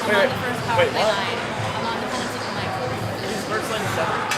I'm on the first power play line. I'm on the penalty line. His first line is 7.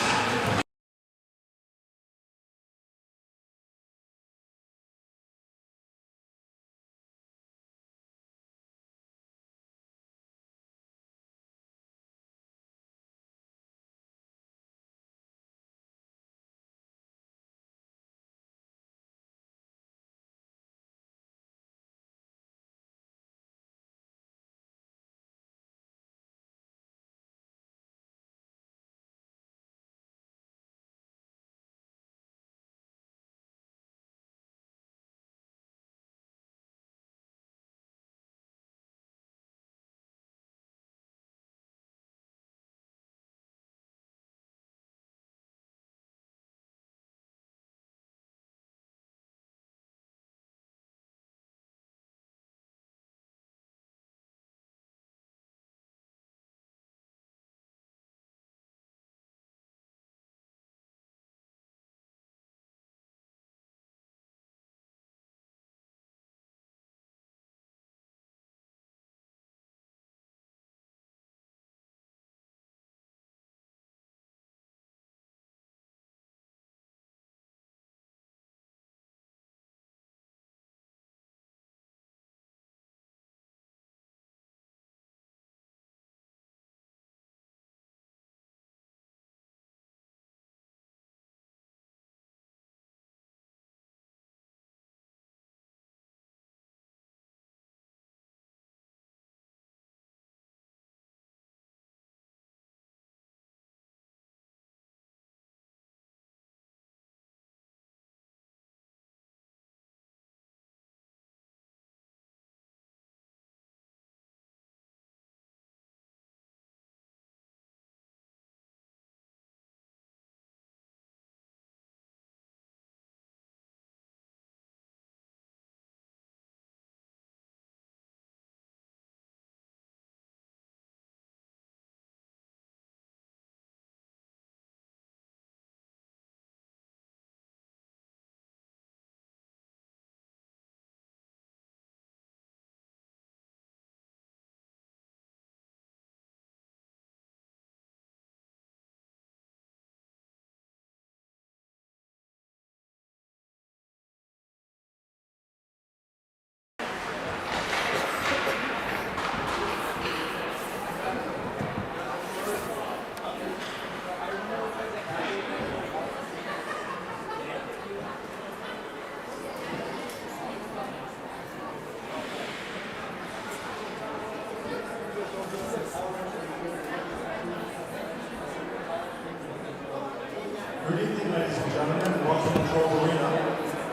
Good evening, ladies and gentlemen, and welcome to Troll Arena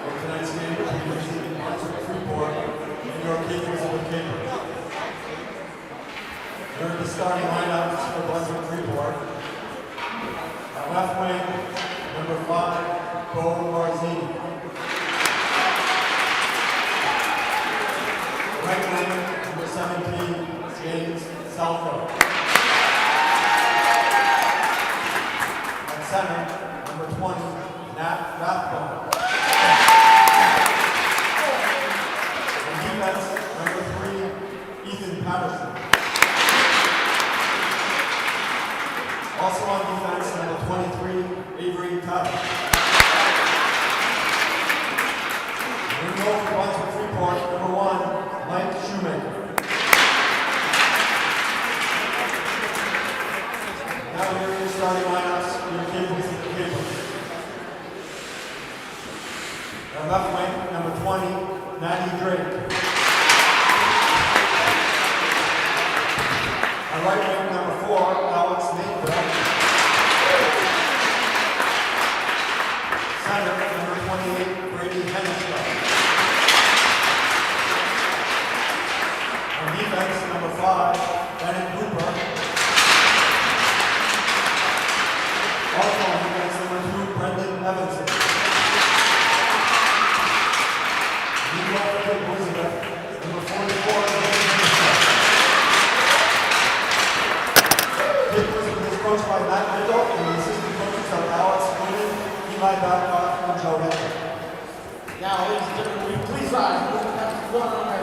for tonight's game between Brunswick Freeport and your Capers of the Capers. Here are the starting lineups for Brunswick Freeport. At left wing, number 5, Bowen. Right wing, number 17, James Salford. At center, number 20, Maxwell Rathbone. On defense, number 3, Ethan Patterson. Also on defense, number 23, Avery Tuttle. We go for Brunswick Freeport, number 1, Mike Shoemaker. Now here are your starting lineups for your Capers of the Capers. At left wing, number 20, Natty Drake. At right wing, number 4, Alex Mainville. Center, number 28, Brady Hennigsville. On defense, number 5, Bennett Cooper. Also on defense, number 2, Brendan Evanson. Meanwhile, for Elizabeth, number 44, Capers is coached by Matt Riddle, and the assistant coaches are Alex Bowen, Eli Babcock, and Joe Henry. Now, ladies and gentlemen, will you please rise? We're going to have one on there.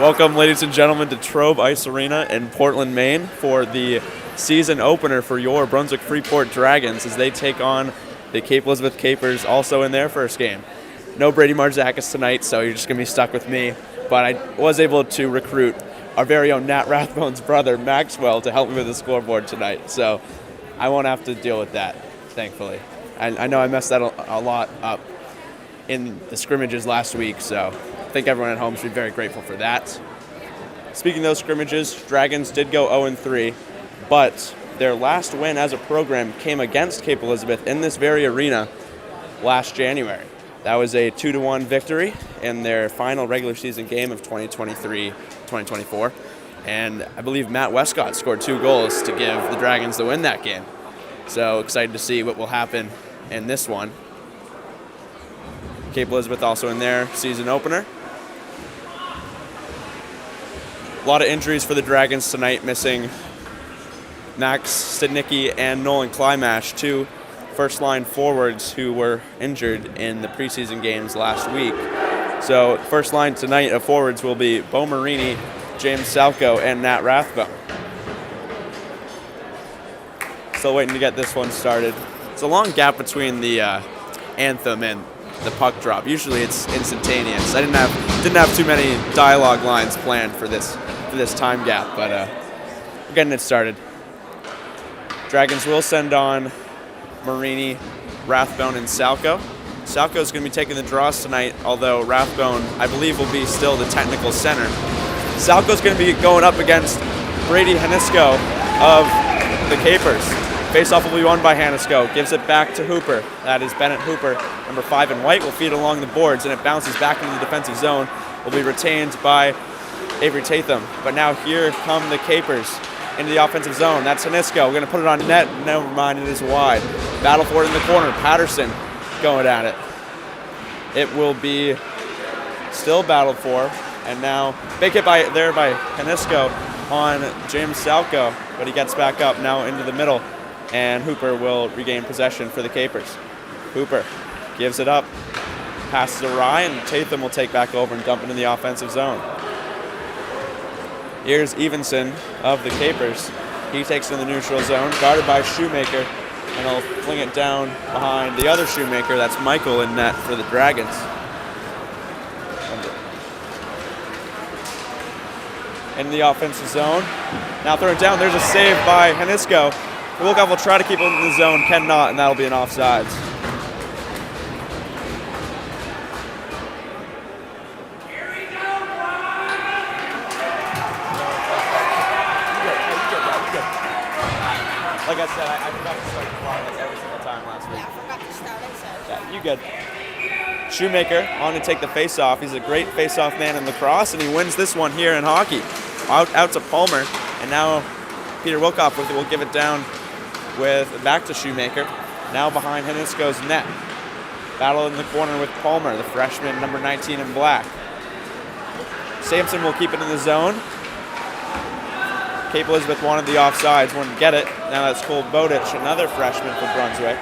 Welcome, ladies and gentlemen, to Trove Ice Arena in Portland, Maine for the season opener for your Brunswick Freeport Dragons as they take on the Cape Elizabeth Capers, also in their first game. No Brady Marzakis tonight, so you're just going to be stuck with me. But I was able to recruit our very own Nat Rathbone's brother, Maxwell, to help me with the scoreboard tonight. So I won't have to deal with that, thankfully. I know I messed that a lot up in the scrimmages last week, so I think everyone at home should be very grateful for that. Speaking of those scrimmages, Dragons did go 0-3, but their last win as a program came against Cape Elizabeth in this very arena last January. That was a 2-1 victory in their final regular season game of 2023-2024, and I believe Matt Westcott scored 2 goals to give the Dragons the win that game. So excited to see what will happen in this one. Cape Elizabeth also in their season opener. A lot of injuries for the Dragons tonight, missing Max Stednicki and Nolan Klimash, 2 first-line forwards who were injured in the preseason games last week. So first line tonight of forwards will be Bo Marini, James Salco, and Nat Rathbone. Still waiting to get this one started. It's a long gap between the anthem and the puck drop. Usually it's instantaneous. I didn't have too many dialogue lines planned for this time gap, but we're getting it started. Dragons will send on Marini, Rathbone, and Salco. Salco is going to be taking the draws tonight, although Rathbone, I believe, will be still the technical center. Salco is going to be going up against Brady Hanisco of the Capers. Face-off will be won by Hanisco. Gives it back to Hooper. That is Bennett Hooper, number 5 in white, will feed along the boards, and it bounces back into the defensive zone. Will be retained by Avery Tatham. But now here come the Capers into the offensive zone. That's Hanisco. We're going to put it on net. Never mind, it is wide. Battle for it in the corner. Patterson going at it. It will be still battled for. And now big hit by Hanisco on James Salco. But he gets back up now into the middle. And Hooper will regain possession for the Capers. Hooper gives it up. Passes awry, and Tatham will take back over and dump into the offensive zone. Here's Evenson of the Capers. He takes it in the neutral zone, guarded by Shoemaker, and he'll fling it down behind the other Shoemaker. That's Michael in net for the Dragons. In the offensive zone. Now throw it down. There's a save by Hanisco. Wilkoff will try to keep him in the zone, cannot, and that'll be an offsides. Like I said, I forgot to start the clock every single time last week. Yeah, I forgot to start it, so. Yeah, you good. Shoemaker on to take the face-off. He's a great face-off man in lacrosse, and he wins this one here in hockey. Out to Palmer, and now Peter Wilkoff will give it down back to Shoemaker. Now behind Hanisco's net. Battle in the corner with Palmer, the freshman, number 19 in black. Sampson will keep it in the zone. Cape Elizabeth wanted the offsides, wouldn't get it. Now that's Cole Bowditch, another freshman from Brunswick.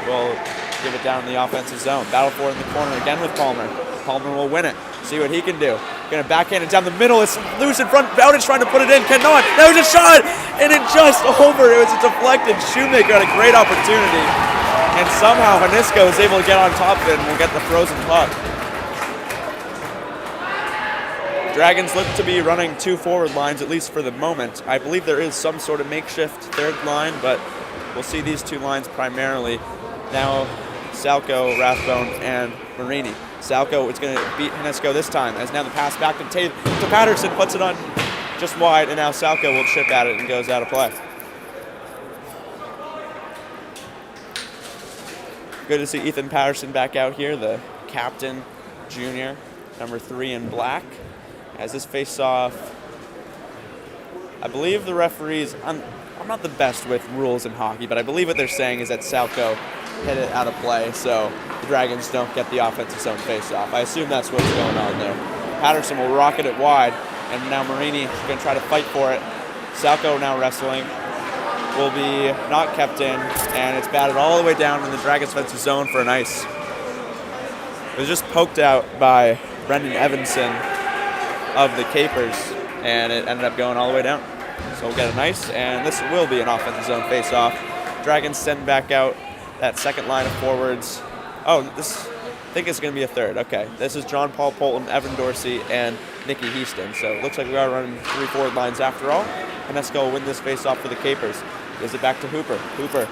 Will give it down in the offensive zone. Battle for it in the corner again with Palmer. Palmer will win it. See what he can do. Gonna backhand it down the middle. It's loose in front. Bowditch trying to put it in. Cannot. That was a shot, and it just over. It was a deflected. Shoemaker had a great opportunity, and somehow Hanisco is able to get on top of it and will get the frozen puck. Dragons look to be running 2 forward lines, at least for the moment. I believe there is some sort of makeshift third line, but we'll see these 2 lines primarily. Now, Salco, Rathbone, and Marini. Salco is going to beat Hanisco this time, as now the pass back to Patterson, puts it on just wide, and now Salco will chip at it and goes out of play. Good to see Ethan Patterson back out here, the captain, junior, number 3 in black. As this face-off, I believe the referees, I'm not the best with rules in hockey, but I believe what they're saying is that Salco hit it out of play, so the Dragons don't get the offensive zone face-off. I assume that's what's going on there. Patterson will rocket it wide, and now Marini is going to try to fight for it. Salco now wrestling. Will be not kept in, and it's batted all the way down in the Dragons' offensive zone for an ice. It was just poked out by Brendan Evanson of the Capers, and it ended up going all the way down. So we'll get a nice, and this will be an offensive zone face-off. Dragons send back out that second line of forwards. Oh, I think it's going to be a third. Okay, this is John Paul Polton, Evan Dorsey, and Nicky Heaston. So it looks like we are running 3 forward lines after all. Hanesko will win this face-off for the Capers. Gives it back to Hooper. Hooper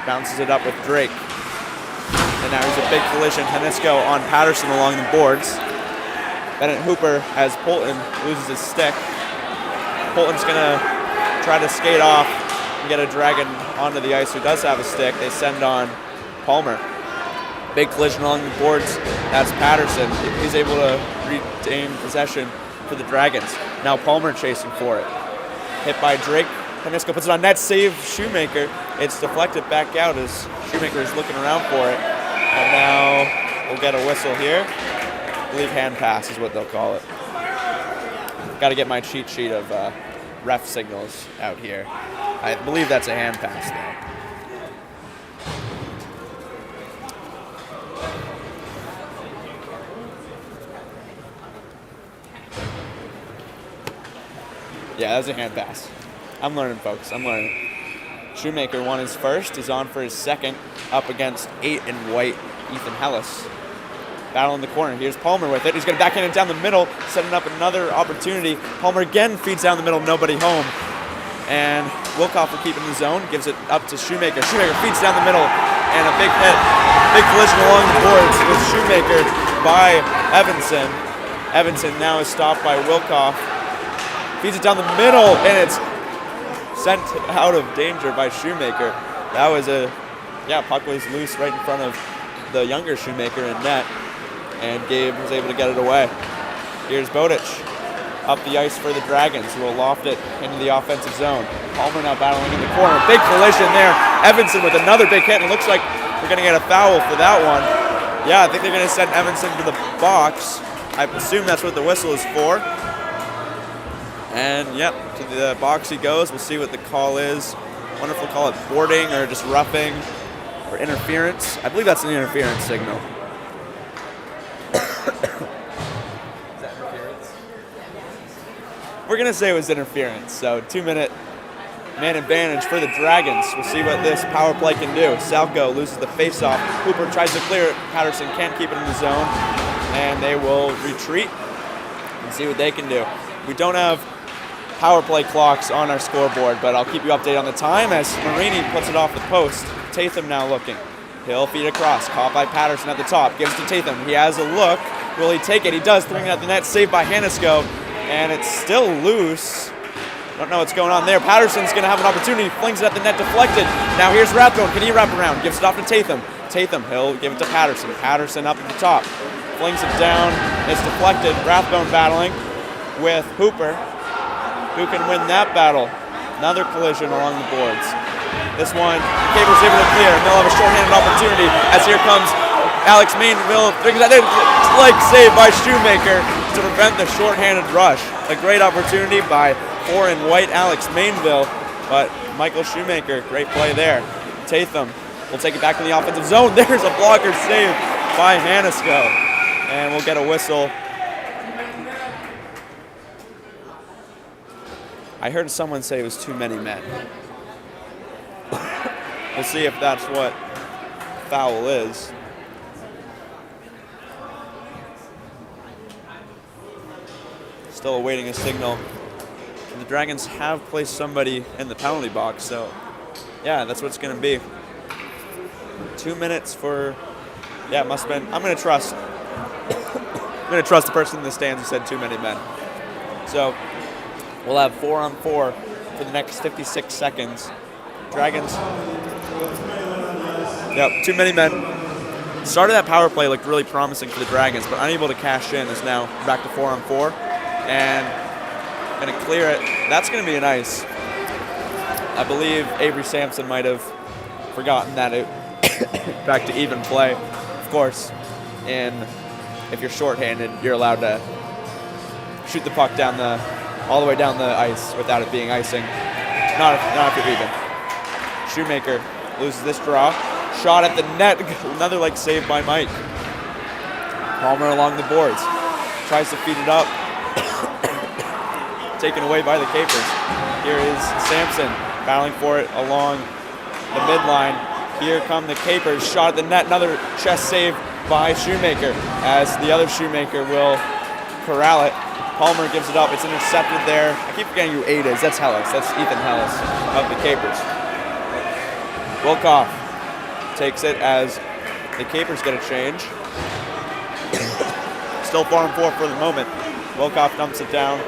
bounces it up with Drake. And now here's a big collision. Hanesko on Patterson along the boards. Bennett Hooper, as Polton loses his stick. Polton's going to try to skate off and get a Dragon onto the ice who does have a stick. They send on Palmer. Big collision along the boards. That's Patterson. He's able to retain possession for the Dragons. Now Palmer chasing for it. Hit by Drake. Hanesko puts it on net. Save Shoemaker. It's deflected back out as Shoemaker is looking around for it. And now we'll get a whistle here. I believe hand pass is what they'll call it. Got to get my cheat sheet of ref signals out here. I believe that's a hand pass though. Yeah, that was a hand pass. I'm learning, folks. I'm learning. Shoemaker won his first. He's on for his second, up against 8 in white, Ethan Hellis. Battle in the corner. Here's Palmer with it. He's going to backhand it down the middle, setting up another opportunity. Palmer again feeds down the middle, nobody home. And Wilkoff will keep it in the zone, gives it up to Shoemaker. Shoemaker feeds down the middle, and a big hit. Big collision along the boards with Shoemaker by Evanson. Evanson now is stopped by Wilkoff. Feeds it down the middle, and it's sent out of danger by Shoemaker. That was puck was loose right in front of the younger Shoemaker in net, and Gabe was able to get it away. Here's Bodic up the ice for the Dragons, who will loft it into the offensive zone. Palmer now battling in the corner. Big collision there. Evanson with another big hit, and it looks like we're going to get a foul for that one. Yeah, I think they're going to send Evanson to the box. I assume that's what the whistle is for. And yep, to the box he goes. We'll see what the call is. I wonder if we'll call it boarding or just roughing or interference. I believe that's an interference signal. Is that interference? We're going to say it was interference. So 2-minute man advantage for the Dragons. We'll see what this power play can do. Salko loses the faceoff. Hooper tries to clear it. Patterson can't keep it in the zone. And they will retreat and see what they can do. We don't have power play clocks on our scoreboard, but I'll keep you updated on the time as Marini puts it off the post. Tatham now looking. He'll feed across. Caught by Patterson at the top. Gives to Tatham. He has a look. Will he take it? He does. Throwing it at the net. Saved by Hanesko. And it's still loose. Don't know what's going on there. Patterson's going to have an opportunity. Flings it at the net. Deflected. Now here's Rathbone. Can he wrap around? Gives it off to Tatham. Tatham, he'll give it to Patterson. Patterson up at the top. Flings it down. It's deflected. Rathbone battling with Hooper. Who can win that battle? Another collision along the boards. This one, Capers able to clear, and they'll have a shorthanded opportunity as here comes Alex Mainville. Like saved by Shoemaker to prevent the shorthanded rush. A great opportunity by 4 in white Alex Mainville, but Michael Shoemaker, great play there. Tatham will take it back to the offensive zone. There's a blocker save by Hanesko, and we'll get a whistle. I heard someone say it was too many men. We'll see if that's what foul is. Still awaiting a signal. And the Dragons have placed somebody in the penalty box, so yeah, that's what it's going to be. 2 minutes for, yeah, it must have been. I'm going to trust the person in the stands who said too many men. So we'll have 4-on-4 for the next 56 seconds. Dragons. Yep, too many men. Started that power play looked really promising for the Dragons, but unable to cash in is now back to 4-on-4. And going to clear it. That's going to be an ice. I believe Avery Sampson might have forgotten that it back to even play. Of course, and if you're shorthanded, you're allowed to shoot the puck down all the way down the ice without it being icing. Not if you're even. Shoemaker loses this draw. Shot at the net. Another leg save by Mike. Palmer along the boards. Tries to feed it up. taken away by the Capers. Here is Sampson battling for it along the midline. Here come the Capers. Shot at the net. Another chest save by Shoemaker, as the other Shoemaker will corral it. Palmer gives it up. It's intercepted there. I keep forgetting who 8 is. That's Hellis. That's Ethan Hellis of the Capers. Wilkoff takes it as the Capers get a change. Still 4-on-4 for the moment. Wilkoff dumps it down.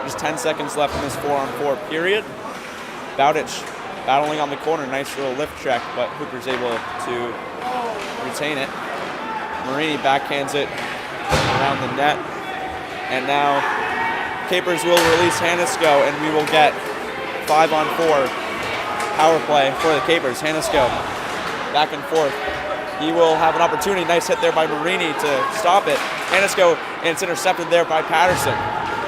Just 10 seconds left in this 4-on-4 period. Bowditch battling on the corner. Nice little lift check, but Hooper's able to retain it. Marini backhands it around the net. And now Capers will release Hanisco, and we will get 5-on-4 power play for the Capers. Hanisco back and forth. He will have an opportunity. Nice hit there by Marini to stop it. Hanisco, and it's intercepted there by Patterson.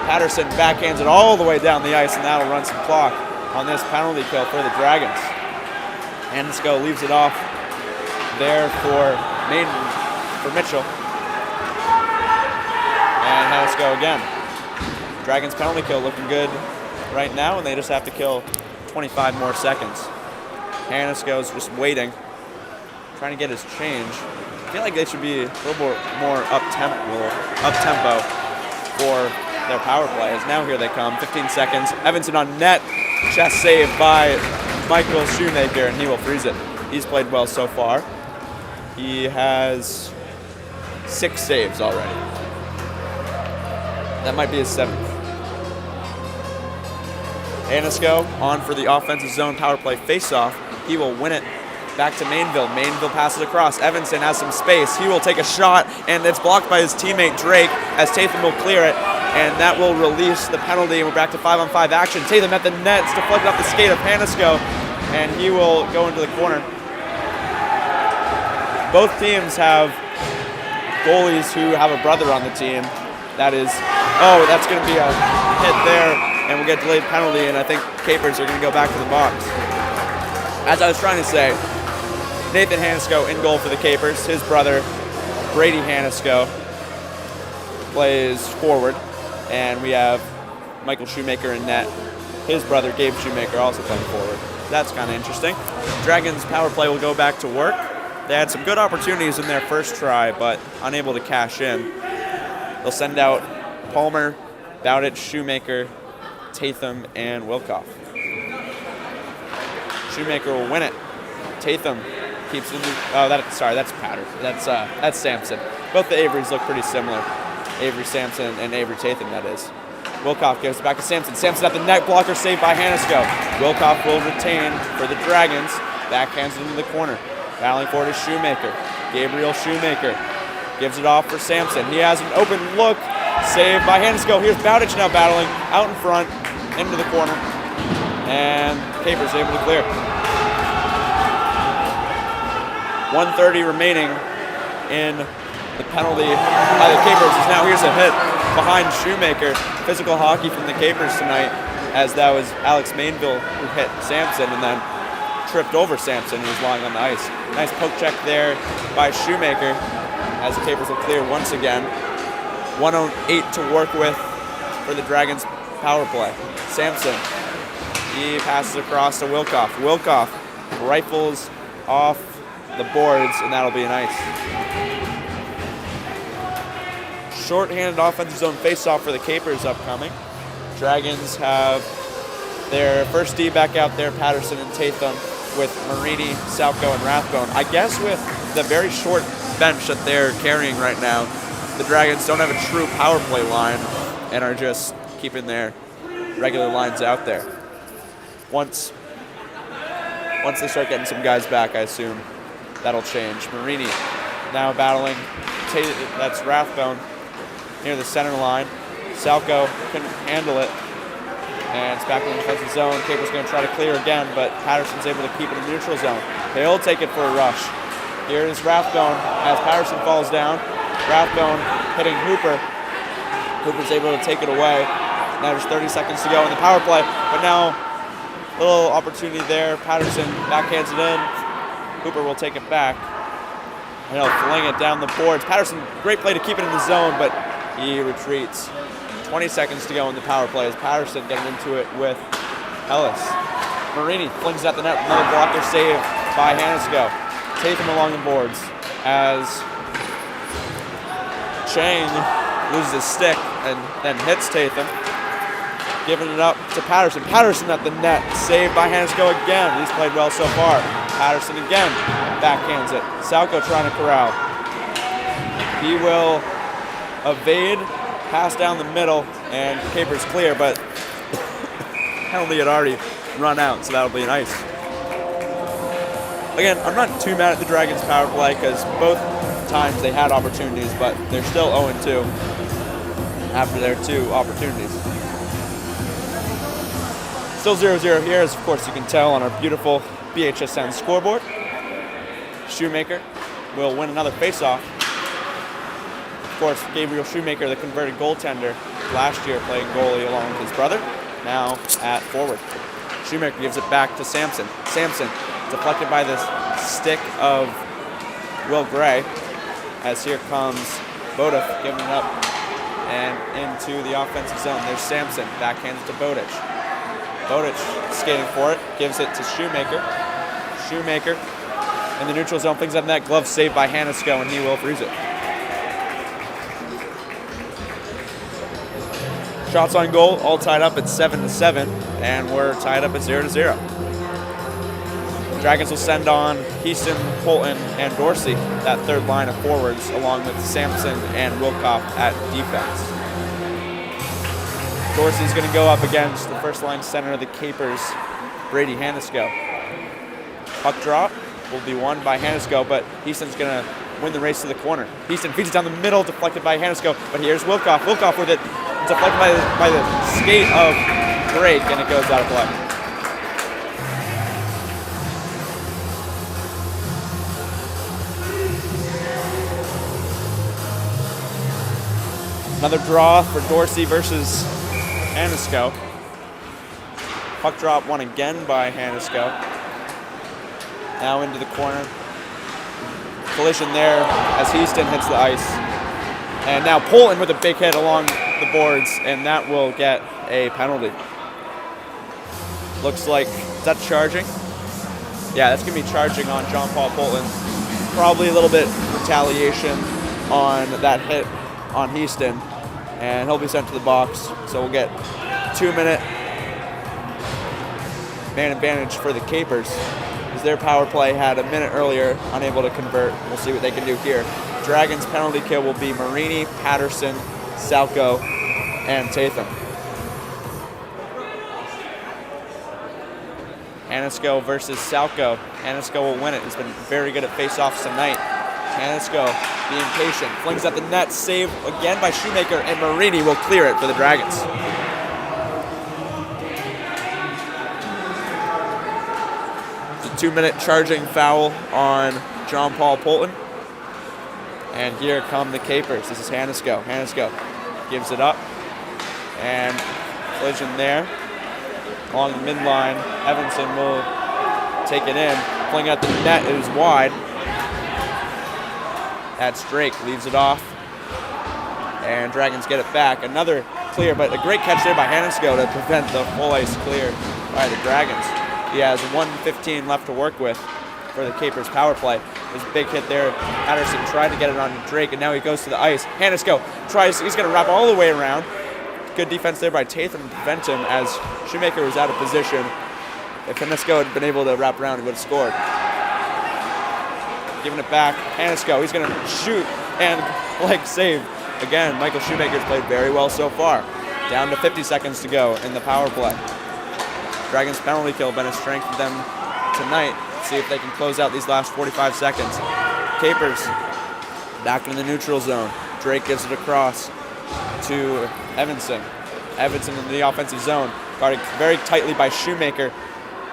Patterson backhands it all the way down the ice, and that'll run some clock on this penalty kill for the Dragons. Hanisco leaves it off there for Maine, for Mitchell. And Hanisco again. Dragons penalty kill looking good right now, and they just have to kill 25 more seconds. Hanisco's just waiting, trying to get his change. I feel like they should be a little more up-tempo for their power play. As now here they come, 15 seconds. Evanson on net, chest save by Michael Shoemaker, and he will freeze it. He's played well so far. He has 6 saves already. That might be his 7th. Hanisco on for the offensive zone power play face-off. He will win it back to Mainville. Mainville passes across. Evanson has some space. He will take a shot, and it's blocked by his teammate Drake as Tatham will clear it, and that will release the penalty, and we're back to 5-on-5 action. Tatham at the net. It's deflected off the skate of Hanisco, and he will go into the corner. Both teams have goalies who have a brother on the team. That is, oh, that's going to be a hit there, and we'll get delayed penalty, and I think Capers are going to go back to the box. As I was trying to say, Nathan Hanisco in goal for the Capers. His brother, Brady Hanisco, plays forward, and we have Michael Shoemaker in net. His brother, Gabe Shoemaker, also playing forward. That's kind of interesting. Dragons power play will go back to work. They had some good opportunities in their first try, but unable to cash in. They'll send out Palmer, Bowditch, Shoemaker, Tatham, and Wilkoff. Shoemaker will win it. Tatham keeps it in the, that's Patter. That's Sampson. Both the Averys look pretty similar. Avery Sampson and Avery Tatham, that is. Wilkoff gives it back to Sampson. Sampson at the net, blocker saved by Hanisco. Wilkoff will retain for the Dragons. Backhands it into the corner. Battling for it is Shoemaker. Gabriel Shoemaker gives it off for Sampson. He has an open look. Saved by Hanisco. Here's Bowditch now battling out in front, into the corner. And Capers able to clear. 1:30 remaining in the penalty by the Capers. Now here's a hit behind Shoemaker. Physical hockey from the Capers tonight, as that was Alex Mainville who hit Sampson and then tripped over Sampson, who was lying on the ice. Nice poke check there by Shoemaker, as the Capers will clear once again. 1:08 to work with for the Dragons power play. Sampson, he passes across to Wilkoff. Wilkoff rifles off the boards, and that'll be an ice. Short-handed offensive zone face-off for the Capers upcoming. Dragons have their first D back out there, Patterson and Tatham, with Marini, Salco, and Rathbone. I guess with the very short bench that they're carrying right now, the Dragons don't have a true power play line and are just keeping their regular lines out there. Once they start getting some guys back, I assume that'll change. Marini now battling. That's Rathbone near the center line. Salco couldn't handle it, and it's back in the defensive zone. Capers going to try to clear again, but Patterson's able to keep it in the neutral zone. He'll take it for a rush. Here is Rathbone as Patterson falls down. Rathbone hitting Hooper. Hooper's able to take it away. Now there's 30 seconds to go in the power play, but now a little opportunity there. Patterson backhands it in. Hooper will take it back, and he'll fling it down the boards. Patterson, great play to keep it in the zone, but he retreats. 20 seconds to go in the power play as Patterson getting into it with Ellis. Marini flings at the net, another blocker save by Hanisco. Tatham along the boards as Chang loses his stick and then hits Tatham. Giving it up to Patterson. Patterson at the net, saved by Hanisco again. He's played well so far. Patterson again backhands it. Salco trying to corral. He will evade, pass down the middle, and Capers clear, but penalty had already run out, so that'll be an ice. Again, I'm not too mad at the Dragons' power play because both times they had opportunities, but they're still 0-2 after their 2 opportunities. Still 0-0 here, as of course you can tell on our beautiful BHSN scoreboard. Shoemaker will win another faceoff. Of course, Gabriel Shoemaker, the converted goaltender, last year playing goalie along with his brother, now at forward. Shoemaker gives it back to Sampson. Sampson deflected by the stick of Will Gray, as here comes Bodif giving it up and into the offensive zone. There's Sampson, backhands to Bodic. Bodic skating for it, gives it to Shoemaker. Shoemaker in the neutral zone, flings up that glove saved by Hanisco, and he will freeze it. Shots on goal, all tied up at 7-7, and we're tied up at 0-0. Dragons will send on Heaston, Polton, and Dorsey, that third line of forwards, along with Sampson and Wilcock at defense. Dorsey's going to go up against the first line center of the Capers, Brady Hanisco. Puck drop will be won by Hanisco, but Heaston's going to win the race to the corner. Heaston feeds it down the middle, deflected by Hanisco, but here's Wilcock. Wilcock with it, deflected by the skate of Drake, and it goes out of play. Another draw for Dorsey versus Hanisco. Puck drop won again by Hanisco. Now into the corner. Collision there as Heaston hits the ice. And now Polton with a big hit along the boards, and that will get a penalty. Looks like, is that charging? Yeah, that's going to be charging on John Paul Polton. Probably a little bit retaliation on that hit on Heaston, and he'll be sent to the box. So we'll get 2-minute man advantage for the Capers, as their power play had a minute earlier, unable to convert. We'll see what they can do here. Dragons' penalty kill will be Marini, Patterson, Salco, and Tatham. Hanisco versus Salco. Hanisco will win it. He's been very good at face-offs tonight. Hanisco being patient, flings at the net, save again by Shoemaker, and Marini will clear it for the Dragons. The 2-minute charging foul on John Paul Polton. And here come the Capers. This is Hanisco. Hanisco gives it up, and collision there. Along the midline, Evanson will take it in. Pulling at the net, it is wide. That's Drake, leaves it off. And Dragons get it back. Another clear, but a great catch there by Hanisco to prevent the full ice clear by the Dragons. He has 1:15 left to work with for the Capers power play. There's a big hit there. Patterson tried to get it on Drake, and now he goes to the ice. Hanisco tries, he's going to wrap all the way around. Good defense there by Tatham to prevent him, as Shoemaker was out of position. If Hanisco had been able to wrap around, he would have scored. Giving it back, Hanisco, he's going to shoot and leg save. Again, Michael Shoemaker's played very well so far. Down to 50 seconds to go in the power play. Dragons' penalty kill been a strength for them tonight. Let's see if they can close out these last 45 seconds. Capers back in the neutral zone. Drake gives it across to Evanson. Evanson in the offensive zone, guarded very tightly by Shoemaker.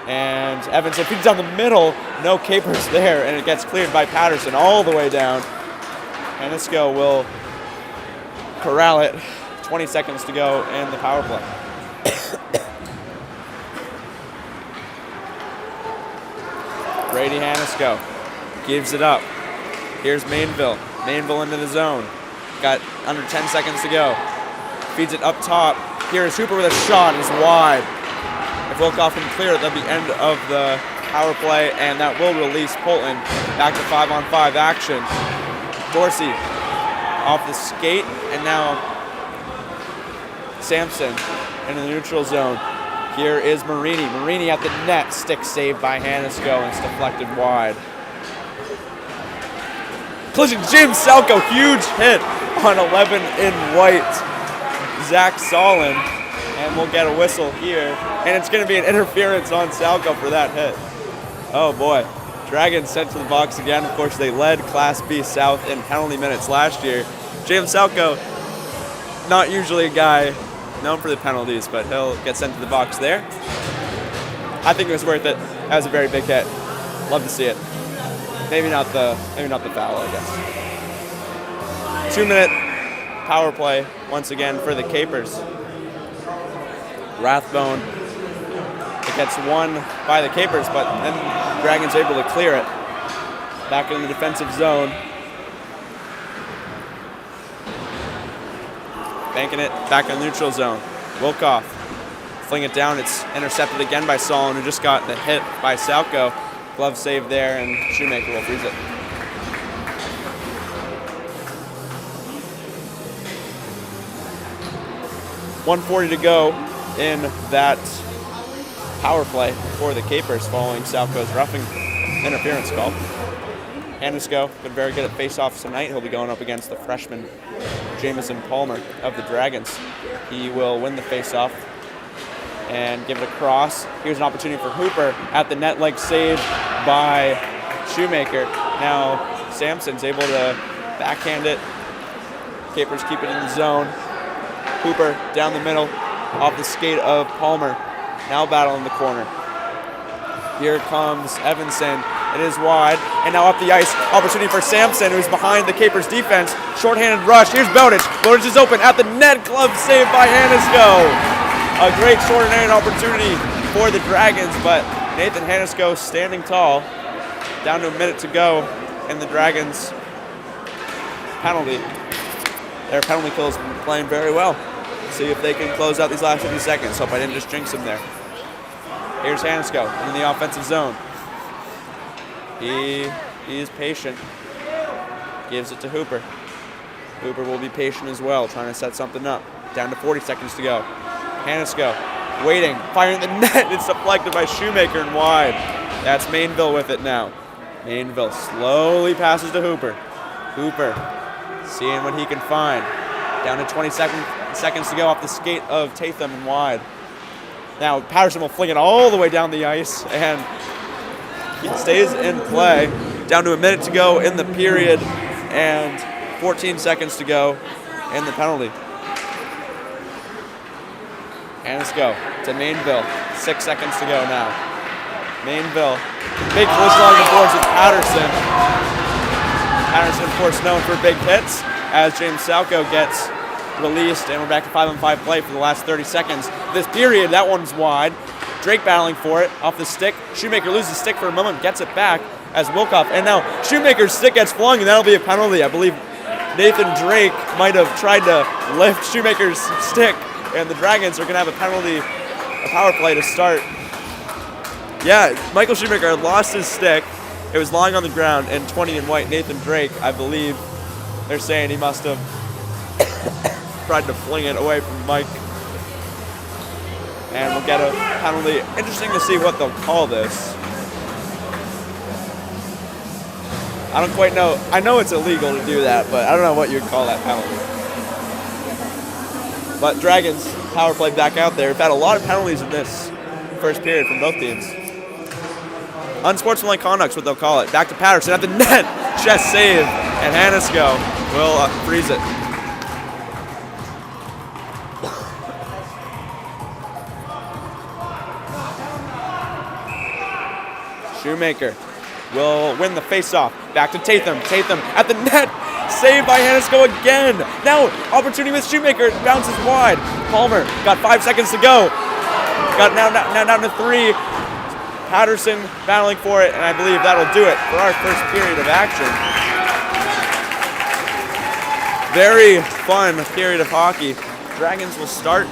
And Evanson feeds down the middle. No Capers there, and it gets cleared by Patterson all the way down. Hanisco will corral it. 20 seconds to go in the power play. Brady Hanisco gives it up. Here's Mainville. Mainville into the zone. Got under 10 seconds to go. Feeds it up top. Here is Hooper with a shot. It's wide. If Wilkoff can clear it, that'll be end of the power play, and that will release Polton back to 5-on-5 action. Dorsey off the skate, and now Sampson in the neutral zone. Here is Marini. Marini at the net. Stick saved by Hanisco, and it's deflected wide. Collision, Jim Selko, huge hit on 11 in white. Zach Solin, and we'll get a whistle here. And it's going to be an interference on Selko for that hit. Oh boy. Dragons sent to the box again. Of course, they led Class B South in penalty minutes last year. James Selko, not usually a guy known for the penalties, but he'll get sent to the box there. I think it was worth it. That was a very big hit. Love to see it. Maybe not the foul, I guess. 2-minute power play once again for the Capers. Rathbone, it gets won by the Capers, but then Dragons able to clear it. Back in the defensive zone. Banking it back in the neutral zone. Wilkoff fling it down. It's intercepted again by Solon, who just got the hit by Salco. Glove save there, and Shoemaker will freeze it. .140 to go in that power play for the Capers following Salco's roughing interference call. Hanisco been very good at face-offs tonight. He'll be going up against the freshman Jamison Palmer of the Dragons. He will win the face-off and give it across. Here's an opportunity for Hooper at the net, leg saved by Shoemaker. Now Sampson's able to backhand it. Capers keep it in the zone. Hooper down the middle, off the skate of Palmer. Now battling the corner. Here comes Evanson. It is wide, and now up the ice. Opportunity for Sampson, who's behind the Capers defense. Short-handed rush. Here's Bowditch. Bowditch is open at the net. Glove saved by Hanisco. A great short-handed opportunity for the Dragons, but Nathan Hanisco standing tall. Down to a minute to go, and the Dragons penalty. Their penalty kill is playing very well. See if they can close out these last 50 seconds. Hope I didn't just jinx him there. Here's Hanisco in the offensive zone. He is patient. Gives it to Hooper. Hooper will be patient as well, trying to set something up. Down to 40 seconds to go. Hanisco waiting, firing the net. It's deflected by Shoemaker and wide. That's Mainville with it now. Mainville slowly passes to Hooper. Hooper seeing what he can find. Down to 20 seconds to go off the skate of Tatham and wide. Now Patterson will fling it all the way down the ice, and it stays in play. Down to a minute to go in the period and 14 seconds to go in the penalty. And let's go to Mainville. 6 seconds to go now. Mainville, big collision along the boards with Patterson. Patterson, of course, known for big hits, as James Salco gets released, and we're back to 5-on-5 play for the last 30 seconds. This period, that one's wide. Drake battling for it off the stick. Shoemaker loses the stick for a moment, gets it back as Wilkoff, and now Shoemaker's stick gets flung, and that'll be a penalty. I believe Nathan Drake might have tried to lift Shoemaker's stick, and the Dragons are going to have a penalty, a power play to start. Yeah, Michael Shoemaker lost his stick. It was lying on the ground, and 20 in white, Nathan Drake, I believe, they're saying he must have tried to fling it away from Mike. And we'll get a penalty. Interesting to see what they'll call this. I don't quite know. I know it's illegal to do that, but I don't know what you'd call that penalty. But Dragons power play back out there. We've had a lot of penalties in this first period from both teams. Unsportsmanlike conduct's what they'll call it. Back to Patterson at the net. Chest save. And Hanisco will freeze it. Shoemaker will win the face-off. Back to Tatham. Tatham at the net. Saved by Hanisco again. Now, opportunity with Shoemaker. It bounces wide. Palmer got 5 seconds to go. Got now down to 3. Patterson battling for it, and I believe that'll do it for our first period of action. Very fun period of hockey. Dragons will start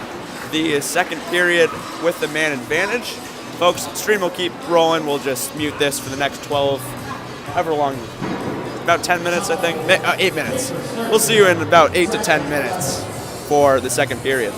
the second period with the man advantage. Folks, stream will keep rolling. We'll just mute this for the next 12, however long, about 10 minutes, I think. 8 minutes. We'll see you in about 8 to 10 minutes for the second period.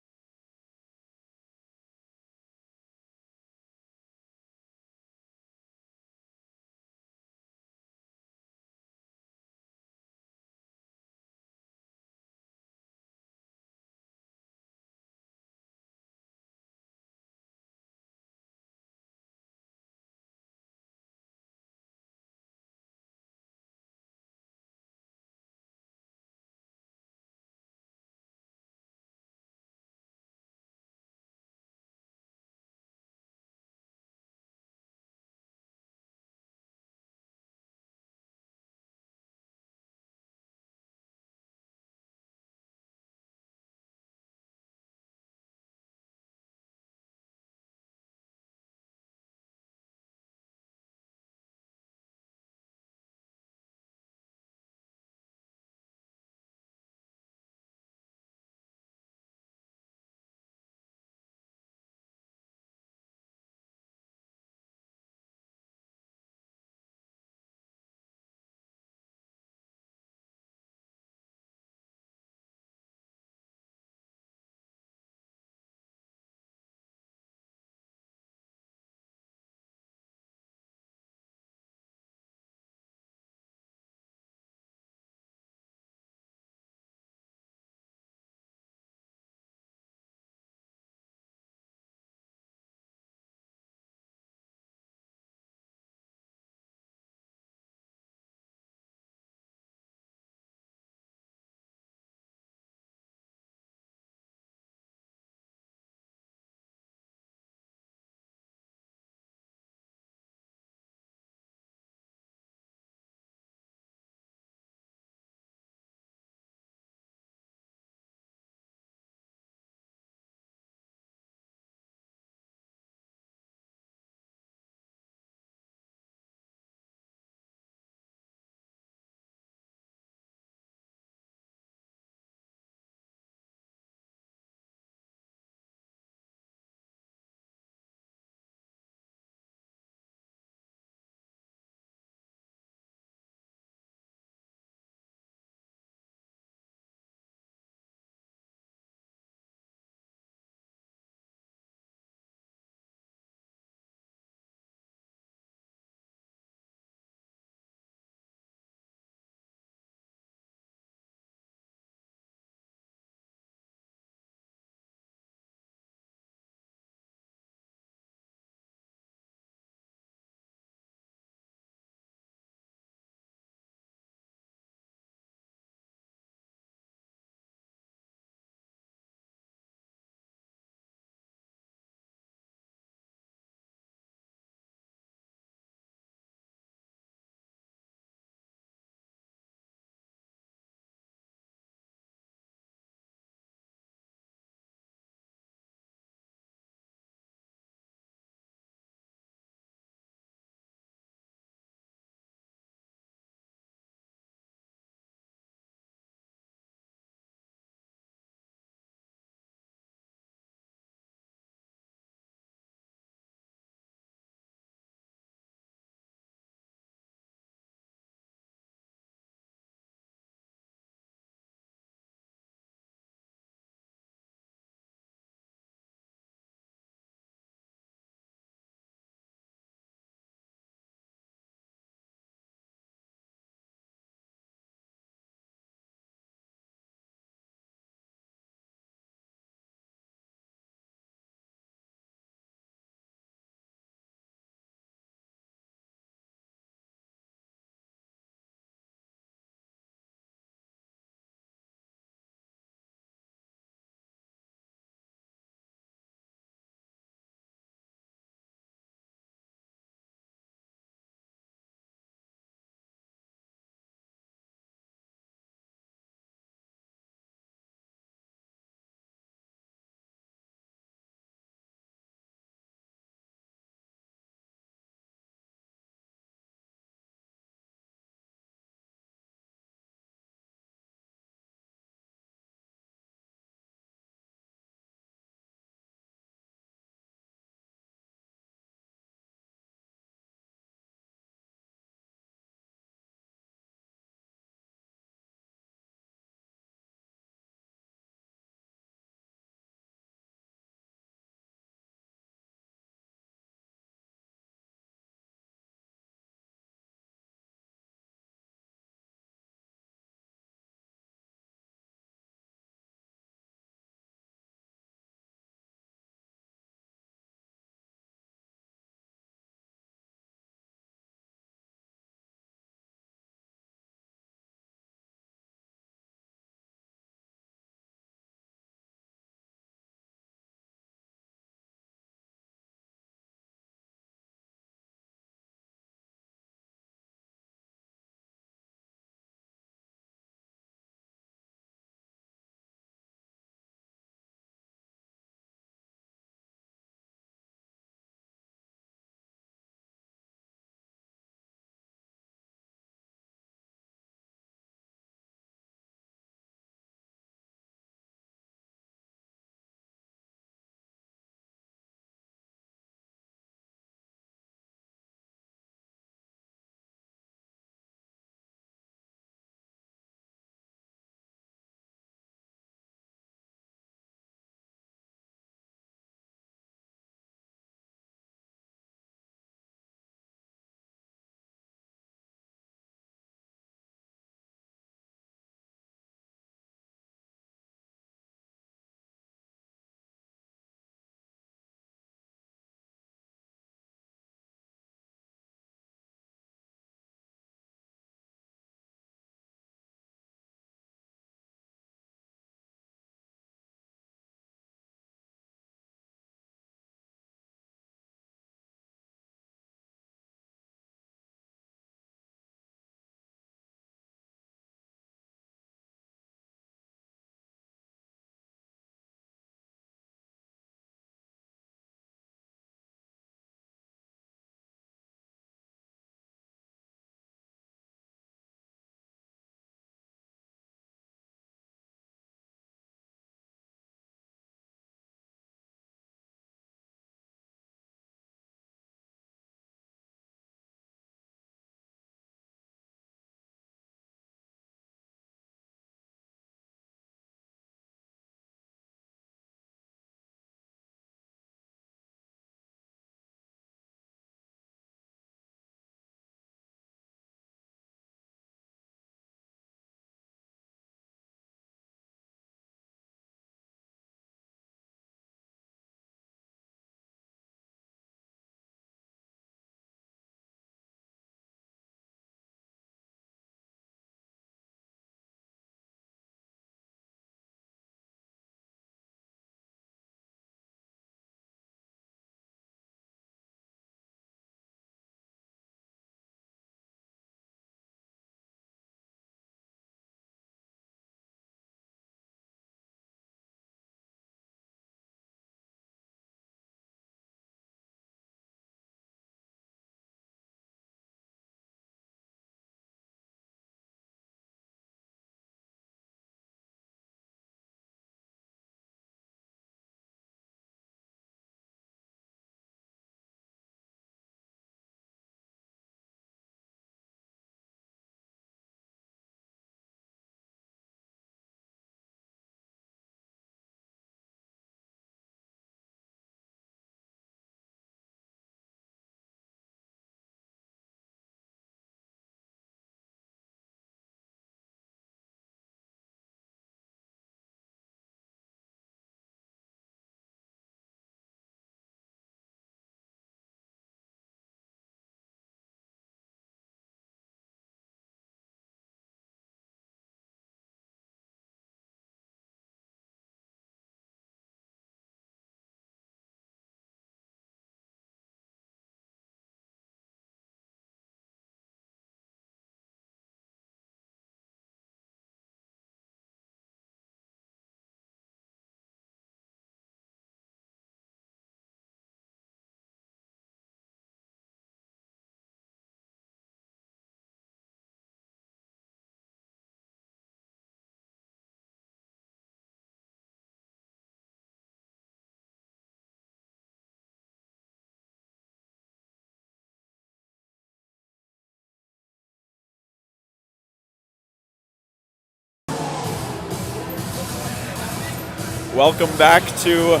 Welcome back to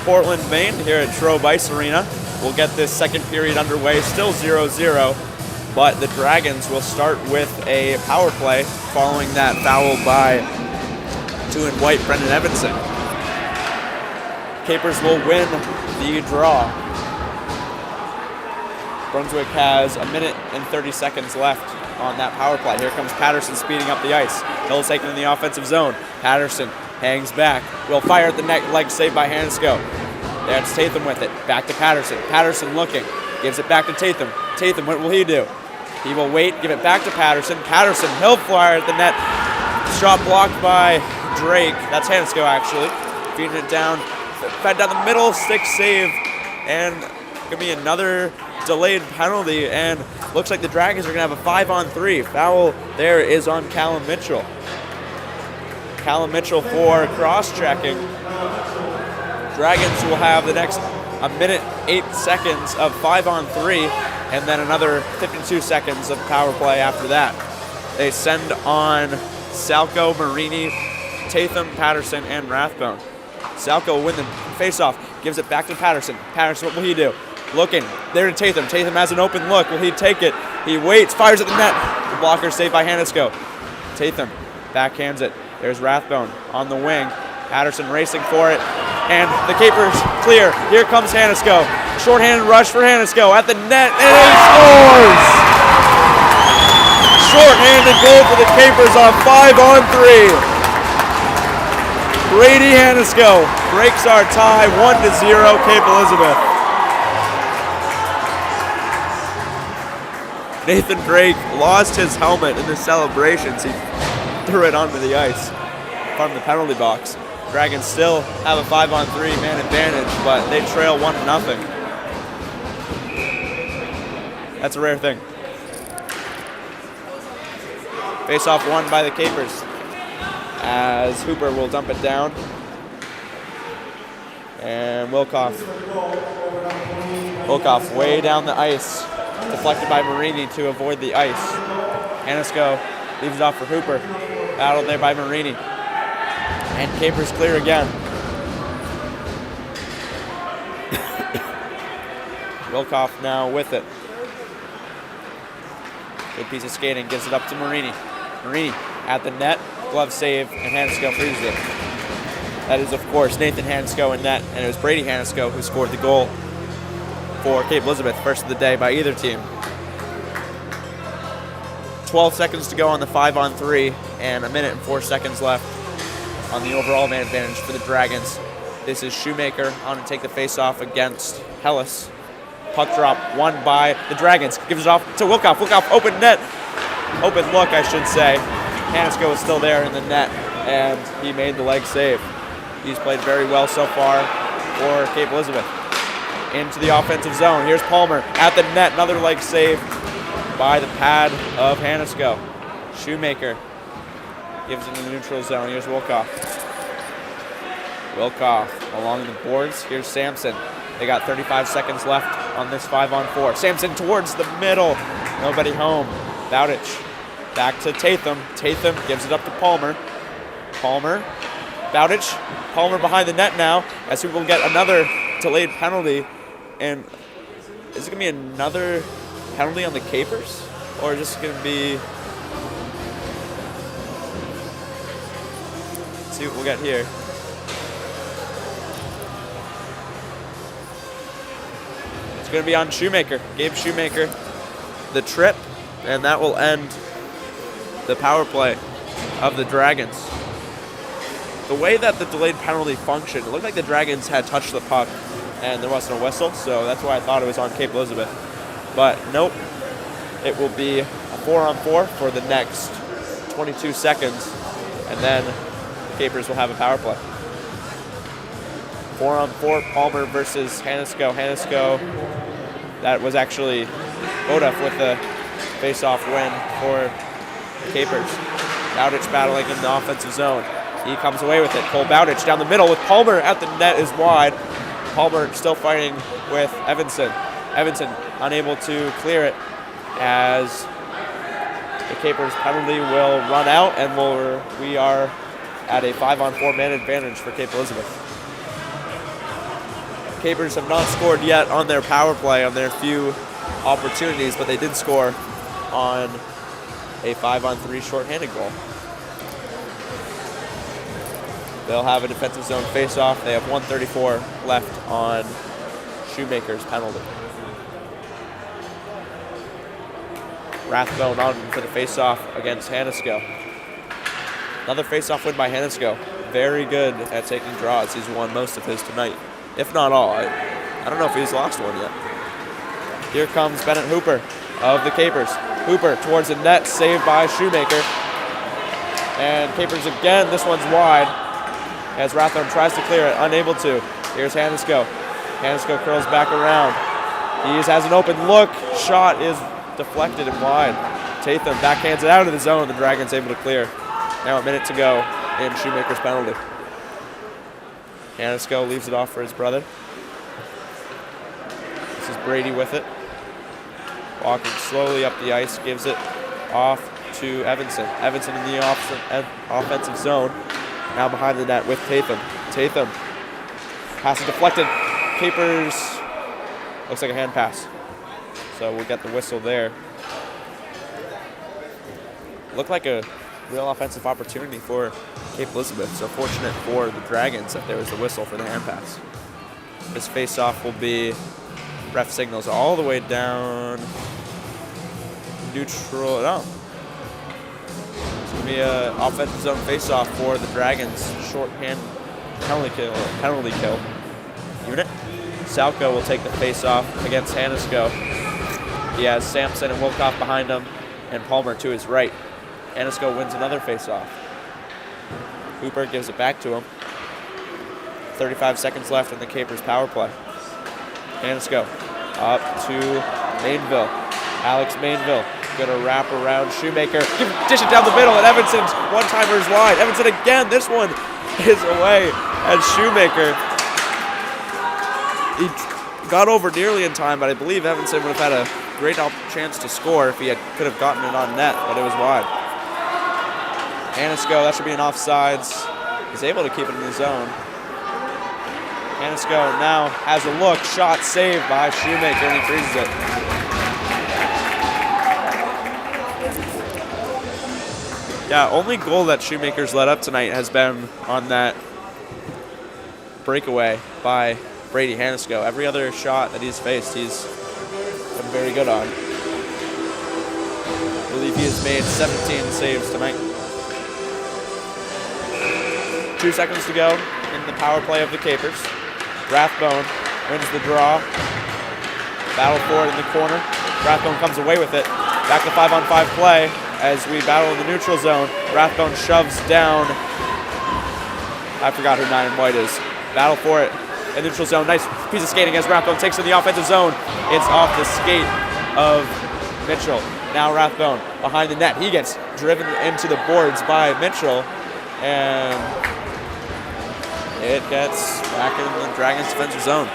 Portland, Maine, here at Trove Ice Arena. We'll get this second period underway, still 0-0, but the Dragons will start with a power play following that foul by 2 and white Brendan Evanson. Capers will win the draw. Brunswick has 1 minute and 30 seconds left on that power play. Here comes Patterson speeding up the ice. Hill's taken in the offensive zone. Patterson hangs back. Will fire at the net, leg saved by Hansco. That's Tatham with it. Back to Patterson. Patterson looking. Gives it back to Tatham. Tatham, what will he do? He will wait, give it back to Patterson. Patterson, he'll fire at the net. Shot blocked by Drake. That's Hansco, actually. Feeding it down. Fed down the middle. Stick save. And going to be another delayed penalty. And looks like the Dragons are going to have a 5-on-3. Foul there is on Callum Mitchell. Callum Mitchell for cross-checking. Dragons will have the next 1 minute, 8 seconds of 5-on-3, and then another 52 seconds of power play after that. They send on Salco, Marini, Tatham, Patterson, and Rathbone. Salco will win the face-off, gives it back to Patterson. Patterson, what will he do? Looking, there to Tatham. Tatham has an open look. Will he take it? He waits, fires at the net. The blocker saved by Hanisco. Tatham backhands it. There's Rathbone on the wing. Patterson racing for it. And the Capers clear. Here comes Hanisco. Short-handed rush for Hanisco at the net, and he scores! Short-handed goal for the Capers on 5-on-3. Brady Hanisco breaks our tie, 1-0, Cape Elizabeth. Nathan Drake lost his helmet in the celebrations. He threw it onto the ice from the penalty box. Dragons still have a 5-on-3 man advantage, but they trail 1-0. That's a rare thing. Face-off won by the Capers as Hooper will dump it down. And Wilkoff way down the ice. Deflected by Marini to avoid the ice. Hanisco leaves it off for Hooper. Battled there by Marini. And Capers clear again. Wilkoff now with it. Good piece of skating, gives it up to Marini. Marini at the net, glove save, and Hanisco freezes it. That is, of course, Nathan Hanisco in net, and it was Brady Hanisco who scored the goal for Cape Elizabeth, first of the day by either team. 12 seconds to go on the 5-on-3, and 1 minute and 4 seconds left on the overall man advantage for the Dragons. This is Shoemaker on to take the face-off against Hellas. Puck drop won by the Dragons. Gives it off to Wilkoff. Wilkoff, open net. Open look, I should say. Hanisco is still there in the net, and he made the leg save. He's played very well so far for Cape Elizabeth. Into the offensive zone. Here's Palmer at the net. Another leg save by the pad of Hanisco. Shoemaker gives it in the neutral zone. Here's Wilkoff. Wilkoff along the boards. Here's Sampson. They got 35 seconds left on this 5-on-4. Sampson towards the middle. Nobody home. Bowditch back to Tatham. Tatham gives it up to Palmer. Palmer. Bowditch. Palmer behind the net now as we will get another delayed penalty. And is it going to be another penalty on the Capers? Or is this going to be... Let's see what we'll get here. It's going to be on Shoemaker. Gabe Shoemaker, the trip, and that will end the power play of the Dragons. The way that the delayed penalty functioned, it looked like the Dragons had touched the puck and there wasn't a whistle, so that's why I thought it was on Cape Elizabeth. But nope, it will be a 4-on-4 for the next 22 seconds, and then the Capers will have a power play. 4-on-4, Palmer versus Hanisco. Hanisco, that was actually Bodef with the face-off win for the Capers. Bowditch battling in the offensive zone. He comes away with it. Cole Bowditch down the middle with Palmer at the net is wide. Palmer still fighting with Evanson. Evanson unable to clear it as the Capers penalty will run out, and we are at a 5-on-4 man advantage for Cape Elizabeth. Capers have not scored yet on their power play on their few opportunities, but they did score on a 5-on-3 shorthanded goal. They'll have a defensive zone face-off. They have 1:34 left on Shoemaker's penalty. Rathbone on for the face-off against Hanisco. Another face-off win by Hanisco. Very good at taking draws. He's won most of his tonight, if not all. I don't know if he's lost one yet. Here comes Bennett Hooper of the Capers. Hooper towards the net, saved by Shoemaker. And Capers again, this one's wide. As Rathbone tries to clear it, unable to. Here's Hanisco. Hanisco curls back around. He has an open look. Shot is deflected and wide. Tatham backhands it out of the zone. The Dragons able to clear. Now a minute to go in Shoemaker's penalty. Hanisco leaves it off for his brother. This is Brady with it. Walking slowly up the ice, gives it off to Evanson. Evanson in the offensive zone. Now behind the net with Tatham. Tatham. Pass is deflected. Capers. Looks like a hand pass. So we'll get the whistle there. Looked like a real offensive opportunity for Cape Elizabeth. So fortunate for the Dragons that there was the whistle for the hand pass. This face-off will be ref signals all the way down neutral. No. It's going to be an offensive zone face-off for the Dragons. Shorthand penalty kill unit. Salco will take the face-off against Hanisco. He has Sampson and Wilkoff behind him and Palmer to his right. Hanisco wins another face-off. Hooper gives it back to him. 35 seconds left in the Capers power play. Hanisco up to Mainville. Alex Mainville gonna wrap around Shoemaker. Dish it down the middle, and Evanson's one-timer's wide. Evanson again, this one is away as Shoemaker. He got over nearly in time, but I believe Evanson would have had a great chance to score if he could have gotten it on net, but it was wide. Hanisco, that should be an offsides. He's able to keep it in the zone. Hanisco now has a look. Shot saved by Shoemaker, and he freezes it. Yeah, only goal that Shoemaker's let up tonight has been on that breakaway by Brady Hanisco. Every other shot that he's faced, he's been very good on. I believe he has made 17 saves tonight. 2 seconds to go in the power play of the Capers. Rathbone wins the draw. Battle for it in the corner. Rathbone comes away with it. Back to 5-on-5 play as we battle in the neutral zone. Rathbone shoves down. I forgot who 9 and white is. Battle for it in the neutral zone. Nice piece of skating as Rathbone takes in the offensive zone. It's off the skate of Mitchell. Now Rathbone behind the net. He gets driven into the boards by Mitchell, and it gets back in the Dragons' defensive zone.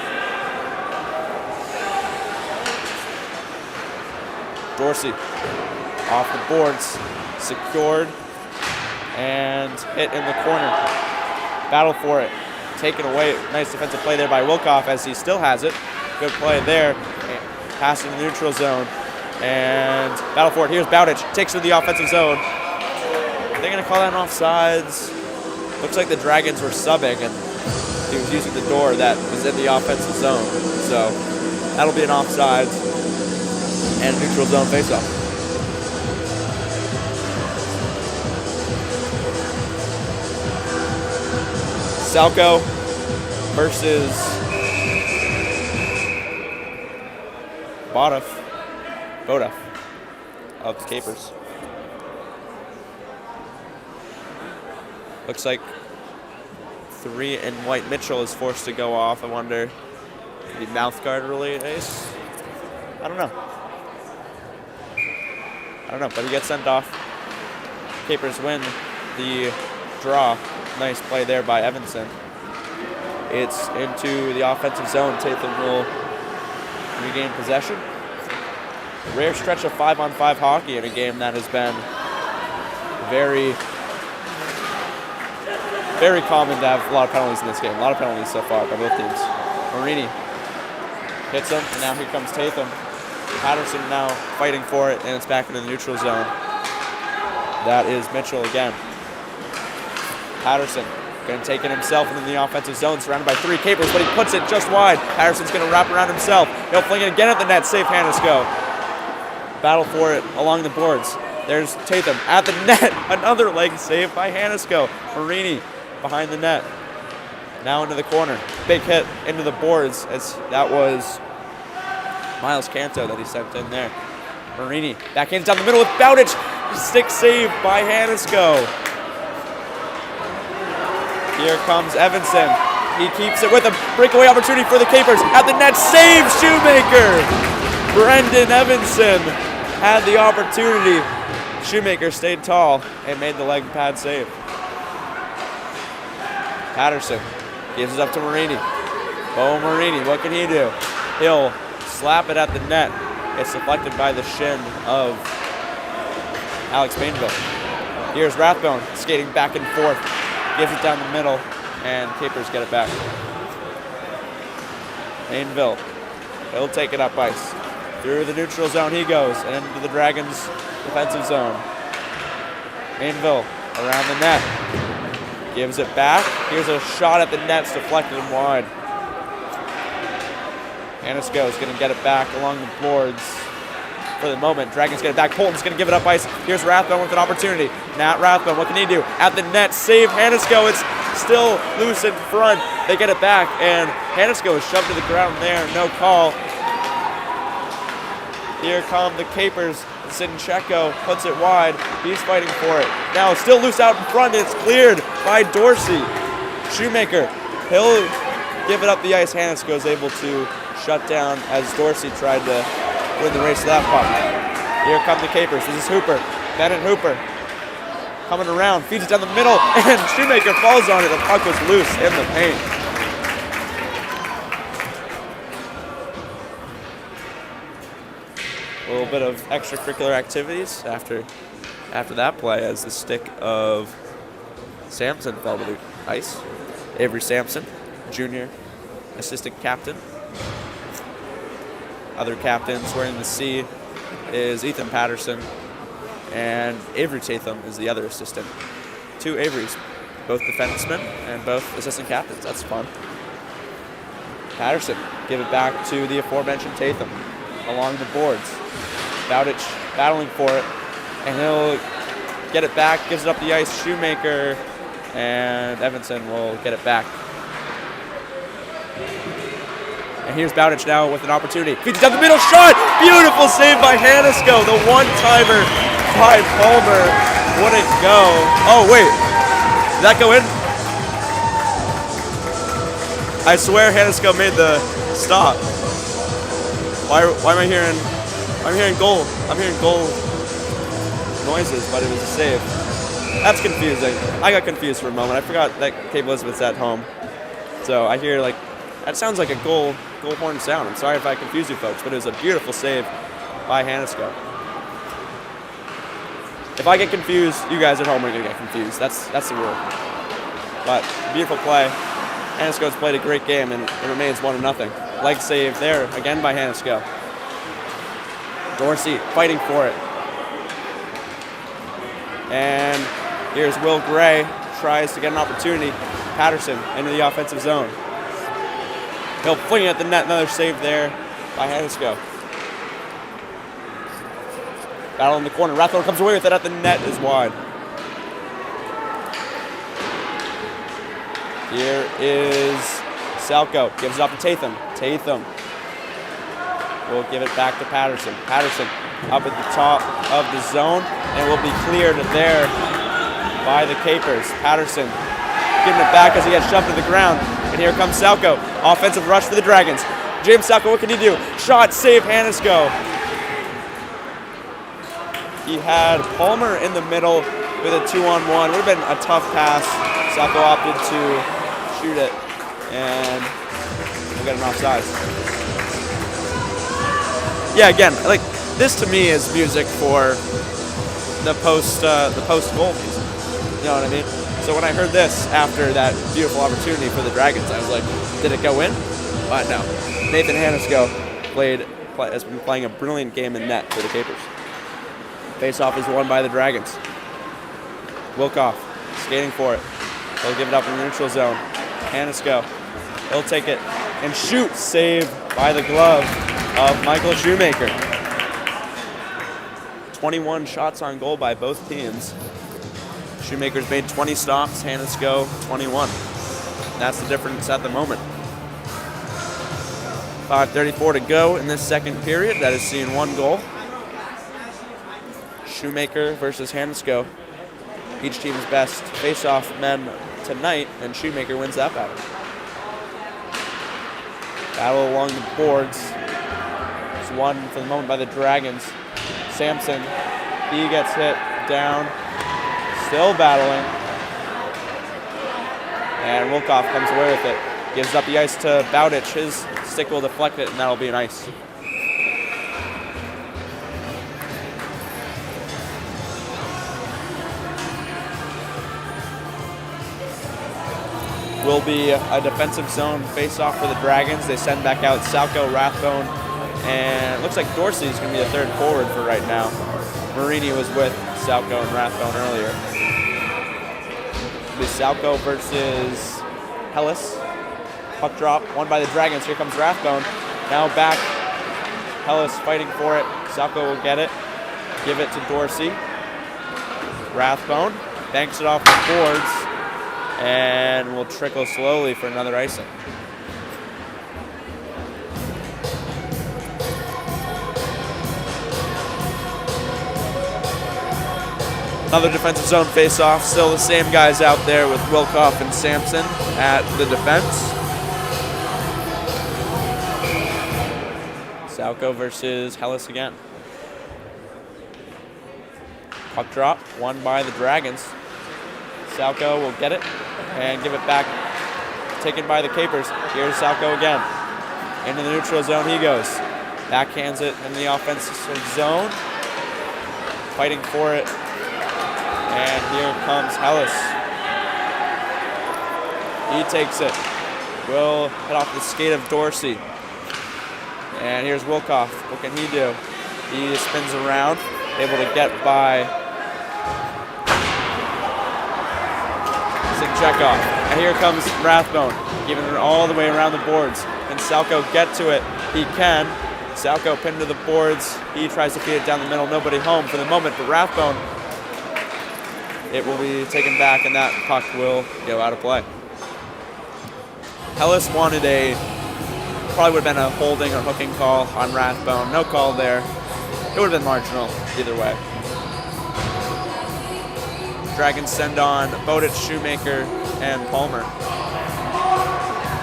Dorsey off the boards, secured, and hit in the corner. Battle for it, taken away. Nice defensive play there by Wilkoff as he still has it. Good play there. Pass in the neutral zone, and battle for it. Here's Bowditch, takes to the offensive zone. Are they going to call that an offsides? Looks like the Dragons were subbing, and he was using the door that was in the offensive zone. So that'll be an offsides and a neutral zone faceoff. Salco versus Bodef of the Capers. Looks like 3 and white Mitchell is forced to go off. I wonder, the mouth guard really ace? I don't know, but he gets sent off. Capers win the draw. Nice play there by Evanson. It's into the offensive zone. Tatham will regain possession. Rare stretch of 5-on-5 hockey in a game that has been very very common to have a lot of penalties in this game. A lot of penalties so far by both teams. Marini hits him, and now here comes Tatham. Patterson now fighting for it, and it's back into the neutral zone. That is Mitchell again. Patterson going to take it himself into the offensive zone, surrounded by 3 Capers, but he puts it just wide. Patterson's going to wrap around himself. He'll fling it again at the net, save Hanisco. Battle for it along the boards. There's Tatham at the net. Another leg save by Hanisco. Marini behind the net. Now into the corner. Big hit into the boards, as that was Miles Canto that he sent in there. Marini back in down the middle with Bowditch. Stick save by Hanisco. Here comes Evanson. He keeps it with a breakaway opportunity for the Capers. At the net, save Shoemaker. Brendan Evanson had the opportunity. Shoemaker stayed tall and made the leg pad save. Patterson gives it up to Marini. Bo Marini, what can he do? He'll slap it at the net. It's deflected by the shin of Alex Bainville. Here's Rathbone skating back and forth. Gives it down the middle, and Capers get it back. Bainville, he'll take it up ice. Through the neutral zone he goes, and into the Dragons' defensive zone. Bainville around the net. Gives it back. Here's a shot at the net, deflected and wide. Hanisco is going to get it back along the boards for the moment. Dragons get it back. Polton's going to give it up ice. Here's Rathbone with an opportunity. Nat Rathbone, what can he do? At the net, save Hanisco. It's still loose in front. They get it back, and Hanisco is shoved to the ground there. No call. Here come the Capers. Sinchenko puts it wide. He's fighting for it. Now still loose out in front. It's cleared by Dorsey. Shoemaker, he'll give it up the ice. Hanisco is able to shut down as Dorsey tried to win the race to that puck. Here come the Capers. This is Hooper. Bennett Hooper coming around, feeds it down the middle, and Shoemaker falls on it. The puck was loose in the paint. A little bit of extracurricular activities after that play, as the stick of Sampson fell to the ice. Avery Sampson, junior assistant captain. Other captains wearing the C is Ethan Patterson, and Avery Tatham is the other assistant. 2 Averys, both defensemen and both assistant captains. That's fun. Patterson give it back to the aforementioned Tatham along the boards. Bowditch battling for it, and he'll get it back, gives it up the ice. Shoemaker and Evanson will get it back. And here's Bowditch now with an opportunity. Feeds it down the middle, shot! Beautiful save by Hanisco. The one-timer by Palmer wouldn't go. Oh, wait. Did that go in? I swear Hanisco made the stop. Why am I hearing... I'm hearing goal noises, but it was a save. That's confusing. I got confused for a moment. I forgot that Cape Elizabeth's at home. So I hear, like, that sounds like a goal horn sound. I'm sorry if I confused you folks, but it was a beautiful save by Hanisco. If I get confused, you guys at home are going to get confused. That's the rule. But beautiful play. Hanisco's played a great game, and it remains 1-0. Leg save there again by Hanisco. Dorsey fighting for it. And here's Will Gray, tries to get an opportunity. Patterson into the offensive zone. He'll fling it at the net. Another save there by Hanisco. Battle in the corner. Rathbone comes away with it at the net, is wide. Here is Salko. Gives it off to Tatham. Tatham will give it back to Patterson. Patterson up at the top of the zone, and will be cleared there by the Capers. Patterson giving it back as he gets shoved to the ground. And here comes Salko. Offensive rush for the Dragons. James Salko, what can he do? Shot, save, Hanisco. He had Palmer in the middle with a 2-on-1. Would have been a tough pass. Salko opted to shoot it, and we'll get an offside. Yeah, again, like, this to me is music for the post goal music. You know what I mean? So when I heard this after that beautiful opportunity for the Dragons, I was like, did it go in? But no. Nathan Hanisco has been playing a brilliant game in net for the Capers. Face-off is won by the Dragons. Wilkoff skating for it. He'll give it up in the neutral zone. Hanisco. He'll take it and shoot. Save by the glove of Michael Shoemaker. 21 shots on goal by both teams. Shoemaker's made 20 stops, Hanisco 21. That's the difference at the moment. 5:34 to go in this second period. That is seeing one goal. Shoemaker versus Hanisco. Each team's best face-off men tonight, and Shoemaker wins that battle. Battle along the boards. It's won for the moment by the Dragons. Sampson, he gets hit down, still battling. And Wilkoff comes away with it. Gives up the ice to Bowditch. His stick will deflect it, and that'll be an ice. Will be a defensive zone face-off for the Dragons. They send back out Maxwell Rathbone, and it looks like Dorsey's going to be the third forward for right now. Marini was with Maxwell and Rathbone earlier. It'll be Maxwell versus Hellas. Puck drop, won by the Dragons. Here comes Rathbone. Now back. Hellas fighting for it. Maxwell will get it. Give it to Dorsey. Rathbone banks it off the boards and will trickle slowly for another icing. Another defensive zone face-off. Still the same guys out there with Wilkoff and Sampson at the defense. Sauco versus Hellas again. Puck drop, won by the Dragons. Sauco will get it and give it back. Taken by the Capers. Here's Sauco again. Into the neutral zone he goes. Backhands it in the offensive zone. Fighting for it. And here comes Hellas. He takes it. Will hit off the skate of Dorsey. And here's Wilkoff. What can he do? He spins around, able to get by Chekhov. And here comes Rathbone, giving it all the way around the boards. Can Sauco get to it? He can. Sauco pinned to the boards. He tries to feed it down the middle. Nobody home for the moment, but Rathbone, it will be taken back, and that puck will go out of play. Hellas wanted probably would have been a holding or hooking call on Rathbone. No call there. It would have been marginal either way. Dragons send on Bowditch, Shoemaker, and Palmer.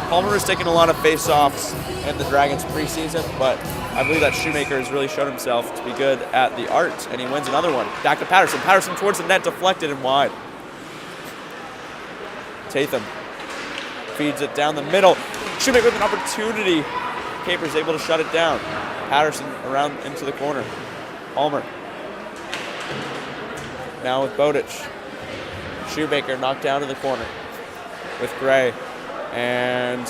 Palmer has taken a lot of face-offs in the Dragons preseason, but I believe that Shoemaker has really shown himself to be good at the art, and he wins another one. Back to Patterson. Patterson towards the net, deflected and wide. Tatham feeds it down the middle. Shoemaker with an opportunity. Capers able to shut it down. Patterson around into the corner. Palmer. Now with Bowditch. Shoemaker knocked down to the corner with Gray and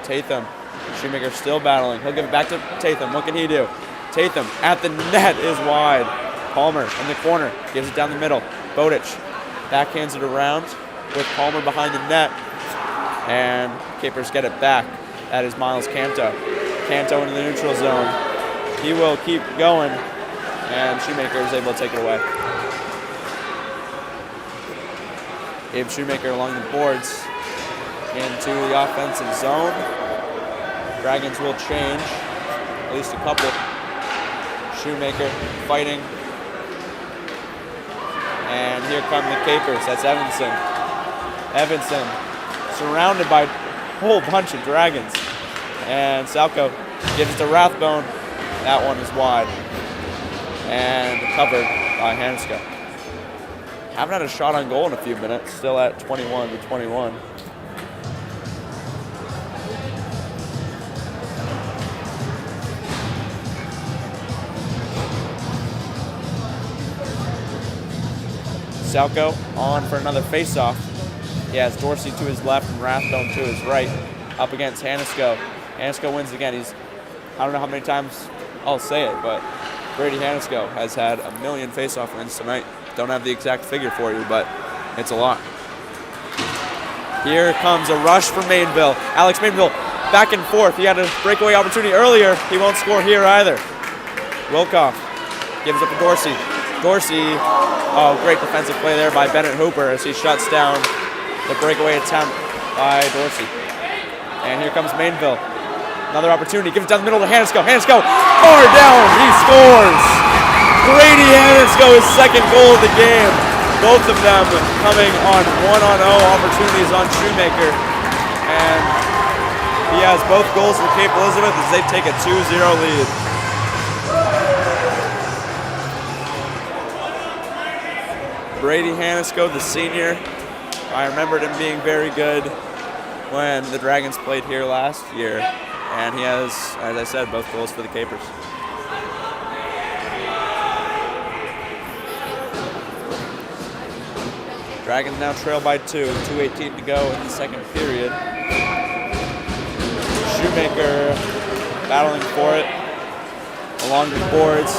Tatham. Shoemaker still battling. He'll give it back to Tatham. What can he do? Tatham at the net is wide. Palmer in the corner. Gives it down the middle. Bowditch backhands it around with Palmer behind the net. And Capers get it back. That is Miles Canto. Canto into the neutral zone. He will keep going. And Shoemaker is able to take it away. Gabe Shoemaker along the boards into the offensive zone. Dragons will change, at least a couple. Shoemaker fighting. And here come the Capers. That's Evanson. Evanson surrounded by a whole bunch of Dragons. And Sauco gives it to Rathbone. That one is wide. And covered by Hanisco. Haven't had a shot on goal in a few minutes. Still at 21-21. Sauco on for another faceoff. He has Dorsey to his left and Rathbone to his right up against Hanisco. Hanisco wins again. I don't know how many times I'll say it, but Brady Hanisco has had a million face-off wins tonight. Don't have the exact figure for you, but it's a lot. Here comes a rush from Mainville. Alex Mainville back and forth. He had a breakaway opportunity earlier. He won't score here either. Wilkoff gives up to Dorsey. Dorsey, oh, great defensive play there by Bennett Hooper as he shuts down the breakaway attempt by Dorsey. And here comes Mainville. Another opportunity. Gives it down the middle to Hanisco. Hanisco, far down. He scores. Brady Hanisco, his second goal of the game. Both of them coming on 1-on-0 opportunities on Shoemaker. And he has both goals for Cape Elizabeth as they take a 2-0 lead. Brady Hanisco, the senior. I remembered him being very good when the Dragons played here last year. And he has, as I said, both goals for the Capers. Dragons now trail by 2, 2:18 to go in the second period. Shoemaker battling for it along the boards.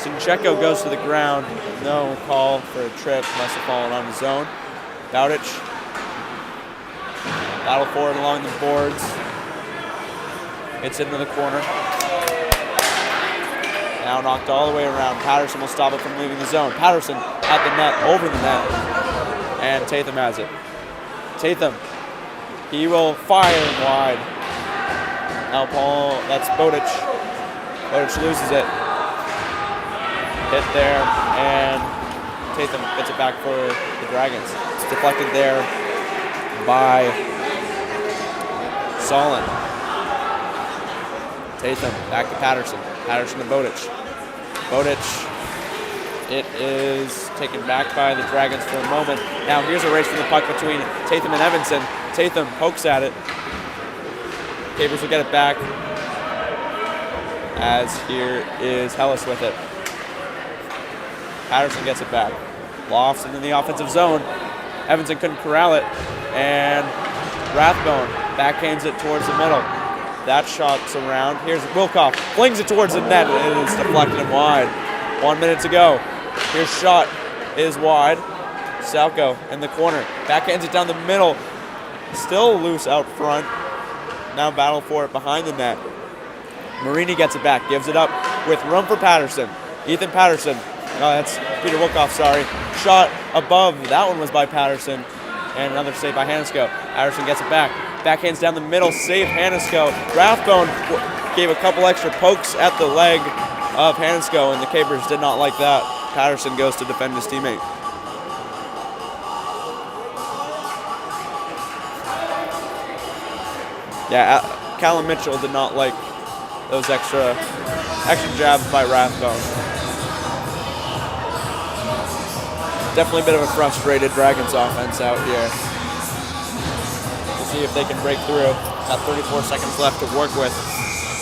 Sincheko goes to the ground. No call for a trip, must have fallen on his own. Bowditch battle for it along the boards. It's into the corner. Now knocked all the way around. Patterson will stop it from leaving the zone. Patterson at the net, over the net. And Tatham has it. Tatham, he will fire wide. Now Paul, that's Bowditch. Bowditch loses it. Hit there, and Tatham gets it back for the Dragons. It's deflected there by Solon. Tatham back to Patterson. Patterson to Bowditch. Bowditch, it is taken back by the Dragons for a moment. Now here's a race for the puck between Tatham and Evanson. Tatham pokes at it. Capers will get it back, as here is Hellis with it. Patterson gets it back. Lofts into the offensive zone. Evanson couldn't corral it, and Rathbone backhands it towards the middle. That shot's around. Here's Wilkoff. Flings it towards the net, and it's deflected and wide. 1 minute to go. Here's shot is wide. Salco in the corner. Backhands it down the middle. Still loose out front. Now battle for it behind the net. Marini gets it back. Gives it up with room for Patterson. Ethan Patterson. No, that's Peter Wilkoff, sorry. Shot above. That one was by Patterson. And another save by Hanisco. Patterson gets it back. Backhands down the middle, save Hanisco. Rathbone gave a couple extra pokes at the leg of Hanisco, and the Capers did not like that. Patterson goes to defend his teammate. Yeah, Callum Mitchell did not like those extra jabs by Rathbone. Definitely a bit of a frustrated Dragons offense out here. See if they can break through. Got 34 seconds left to work with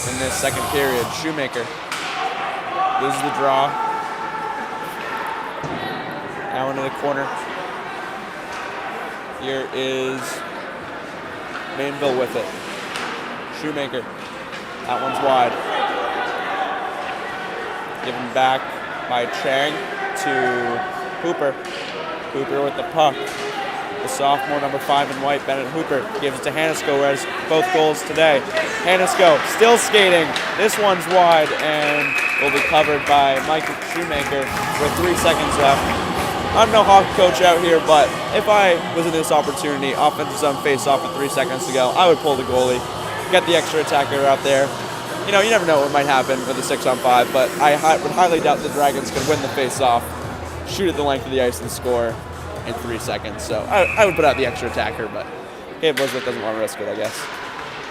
in this second period. Shoemaker loses the draw. Now into the corner. Here is Mainville with it. Shoemaker. That one's wide. Given back by Chang to Hooper. Hooper with the puck. The sophomore, number 5 in white, Bennett Hooper, gives it to Hanisco, who has both goals today. Hanisco still skating. This one's wide and will be covered by Michael Shoemaker with 3 seconds left. I'm no hockey coach out here, but if I was in this opportunity, offensive zone face-off with 3 seconds to go, I would pull the goalie, get the extra attacker out there. You know, you never know what might happen with a 6-on-5, but I would highly doubt the Dragons could win the face-off, shoot at the length of the ice and score in 3 seconds. So I would put out the extra attacker, but Cape Elizabeth doesn't want to risk it, I guess.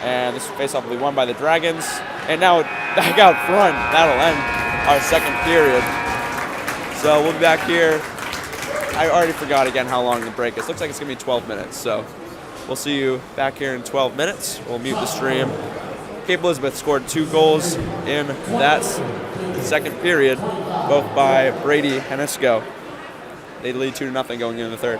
And this face-off will be won by the Dragons. And now back out front. That'll end our second period. So we'll be back here. I already forgot again how long the break is. Looks like it's going to be 12 minutes. So we'll see you back here in 12 minutes. We'll mute the stream. Cape Elizabeth scored 2 goals in that second period, both by Brady Hanisco. They lead 2-0 going into the third.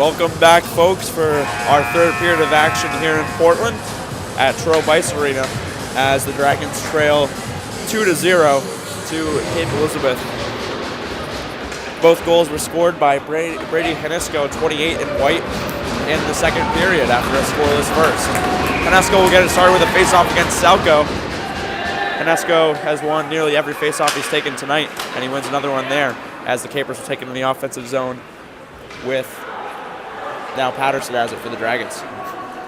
Welcome back, folks, for our third period of action here in Portland at Trove Ice Arena as the Dragons trail 2-0 to Cape Elizabeth. Both goals were scored by Brady Hanisco, 28 in white, in the second period after a scoreless first. Hanisco will get it started with a face-off against Salco. Hanisco has won nearly every face-off he's taken tonight, and he wins another one there as the Capers will take it in the offensive zone with now Patterson has it for the Dragons.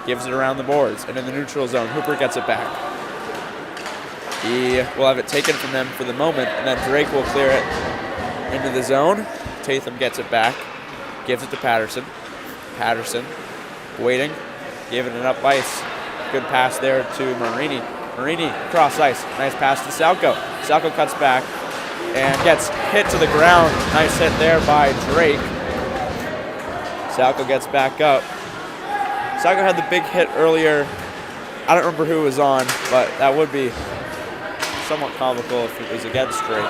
Gives it around the boards, and in the neutral zone, Hooper gets it back. He will have it taken from them for the moment, and then Drake will clear it into the zone. Tatham gets it back, gives it to Patterson. Patterson waiting, giving it up ice. Good pass there to Marini. Marini cross ice. Nice pass to Salco. Salco cuts back and gets hit to the ground. Nice hit there by Drake. Salco gets back up. Salco had the big hit earlier. I don't remember who it was on, but that would be somewhat comical if it was against Drake.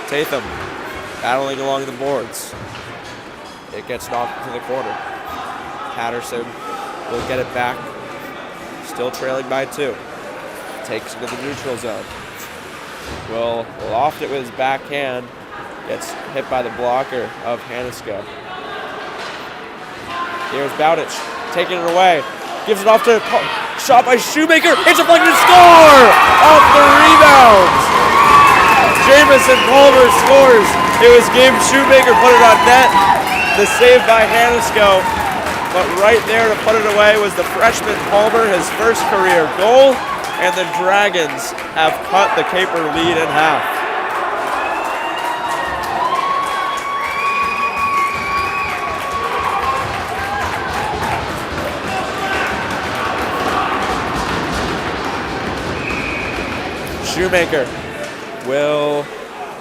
Tatham battling along the boards. It gets knocked into the corner. Patterson will get it back. Still trailing by 2. Takes it to the neutral zone. Will loft it with his backhand. Gets hit by the blocker of Hanisco. Here's Bowditch taking it away. Gives it off to shot by Shoemaker. It's a deflected score off the rebounds. Jamison Palmer scores. It was Gabe Shoemaker put it on net. The save by Hanisco. But right there to put it away was the freshman Palmer, his first career goal. And the Dragons have cut the Caper lead in half. Shoemaker will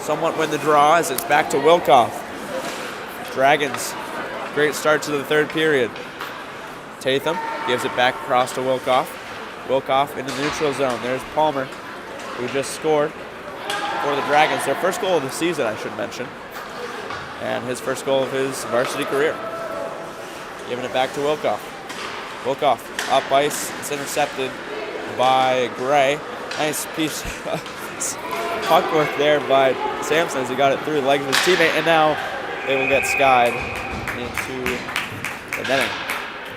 somewhat win the draw as it's back to Wilkoff. Dragons, great start to the third period. Tatham gives it back across to Wilkoff. Wilkoff into the neutral zone. There's Palmer, who just scored for the Dragons. Their first goal of the season, I should mention. And his first goal of his varsity career. Giving it back to Wilkoff. Wilkoff up ice. It's intercepted by Gray. Nice piece of puck work there by Sampson as he got it through the legs of his teammate, and now they will get skied into the netting.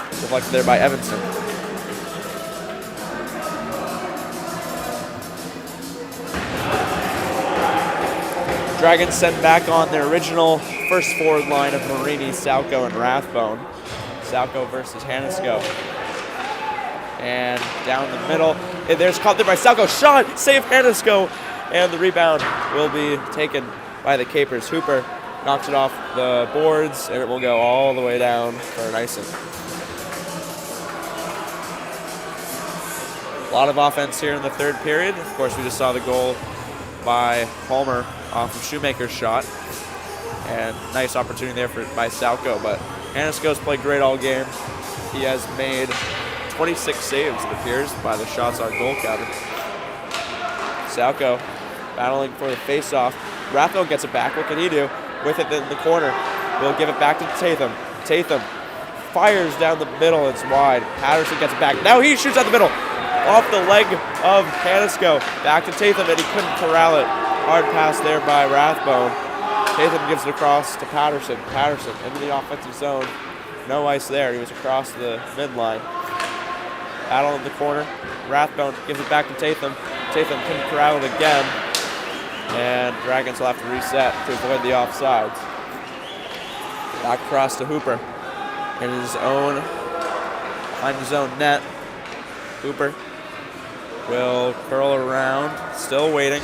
Deflected there by Evanson. Dragons sent back on their original first forward line of Marini, Salco, and Rathbone. Salco versus Hanisco. And down the middle, and there's caught there by Salco. Shot, save Hanisco, and the rebound will be taken by the Capers. Hooper knocks it off the boards, and it will go all the way down for an icing. A lot of offense here in the third period. Of course, we just saw the goal by Palmer off of Shoemaker's shot, and nice opportunity there by Salco. But Hanisco's played great all game. He has made 26 saves, it appears, by the shots on goal counter. Salco battling for the face-off. Rathbone gets it back. What can he do? With it in the corner. We'll give it back to Tatham. Tatham fires down the middle. It's wide. Patterson gets it back. Now he shoots out the middle. Off the leg of Hanisco. Back to Tatham, and he couldn't corral it. Hard pass there by Rathbone. Tatham gives it across to Patterson. Patterson into the offensive zone. No ice there. He was across the midline. Battle in the corner. Rathbone gives it back to Tatham. Tatham couldn't corral it again. And Dragons will have to reset to avoid the offsides. Back across to Hooper. In his own, behind his own net. Hooper will curl around. Still waiting.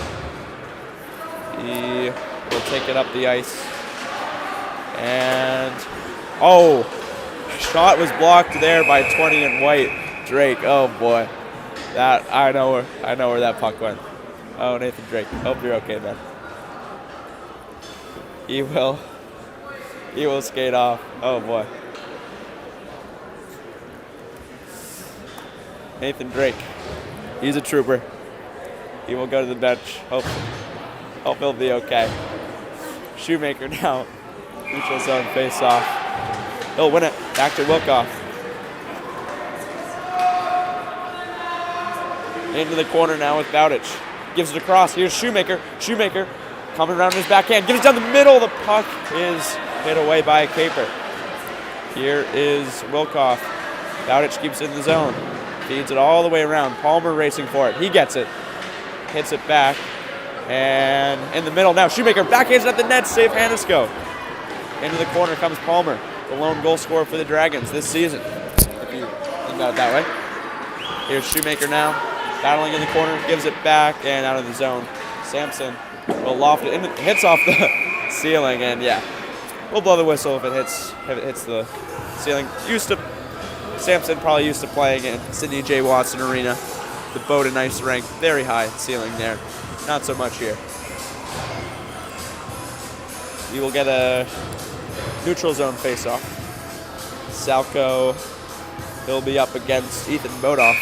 He will take it up the ice. And, oh, shot was blocked there by 20 in white. Drake, oh boy, that I know where that puck went. Oh, Nathan Drake, hope you're okay, man. He will skate off. Oh boy, Nathan Drake, he's a trooper. He will go to the bench. Hope he'll be okay. Shoemaker now. Neutral zone face off. He'll win it. Back to Wilkoff. Into the corner now with Bowditch. Gives it across. Here's Shoemaker. Shoemaker coming around his backhand. Gives it down the middle. The puck is hit away by a caper. Here is Wilkoff. Bowditch keeps it in the zone. Feeds it all the way around. Palmer racing for it. He gets it. Hits it back. And in the middle now. Shoemaker backhands at the net. Save Hanisco. Into the corner comes Palmer. The lone goal scorer for the Dragons this season, if you think about it that way. Here's Shoemaker now. Battling in the corner. Gives it back and out of the zone. Sampson will loft it. It hits off the ceiling. And yeah, we'll blow the whistle if it hits the ceiling. Sampson probably used to playing in Sidney J. Watson Arena. The Bowen ice rink, very high ceiling there. Not so much here. We will get a neutral zone face-off. Salco, he'll be up against Ethan Bodoff.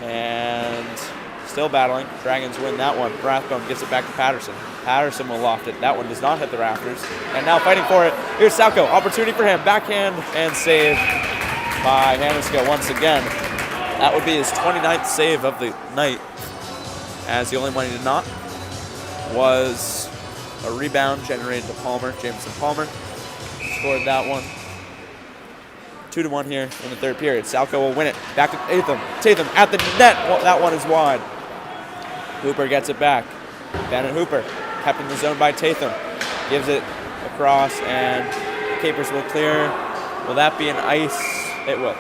And still battling. Dragons win that one. Rathbone gets it back to Patterson. Patterson will loft it. That one does not hit the rafters. And now fighting for it. Here's Salco. Opportunity for him. Backhand and save by Hanisco once again. That would be his 29th save of the night, as the only one he did not was a rebound generated to Palmer. Jameson Palmer scored that one. 2-1 here in the third period. Salco will win it. Back to Tatham. Tatham at the net. Well, that one is wide. Hooper gets it back. Bennett Hooper kept in the zone by Tatham. Gives it across and Capers will clear. Will that be an ice? It will.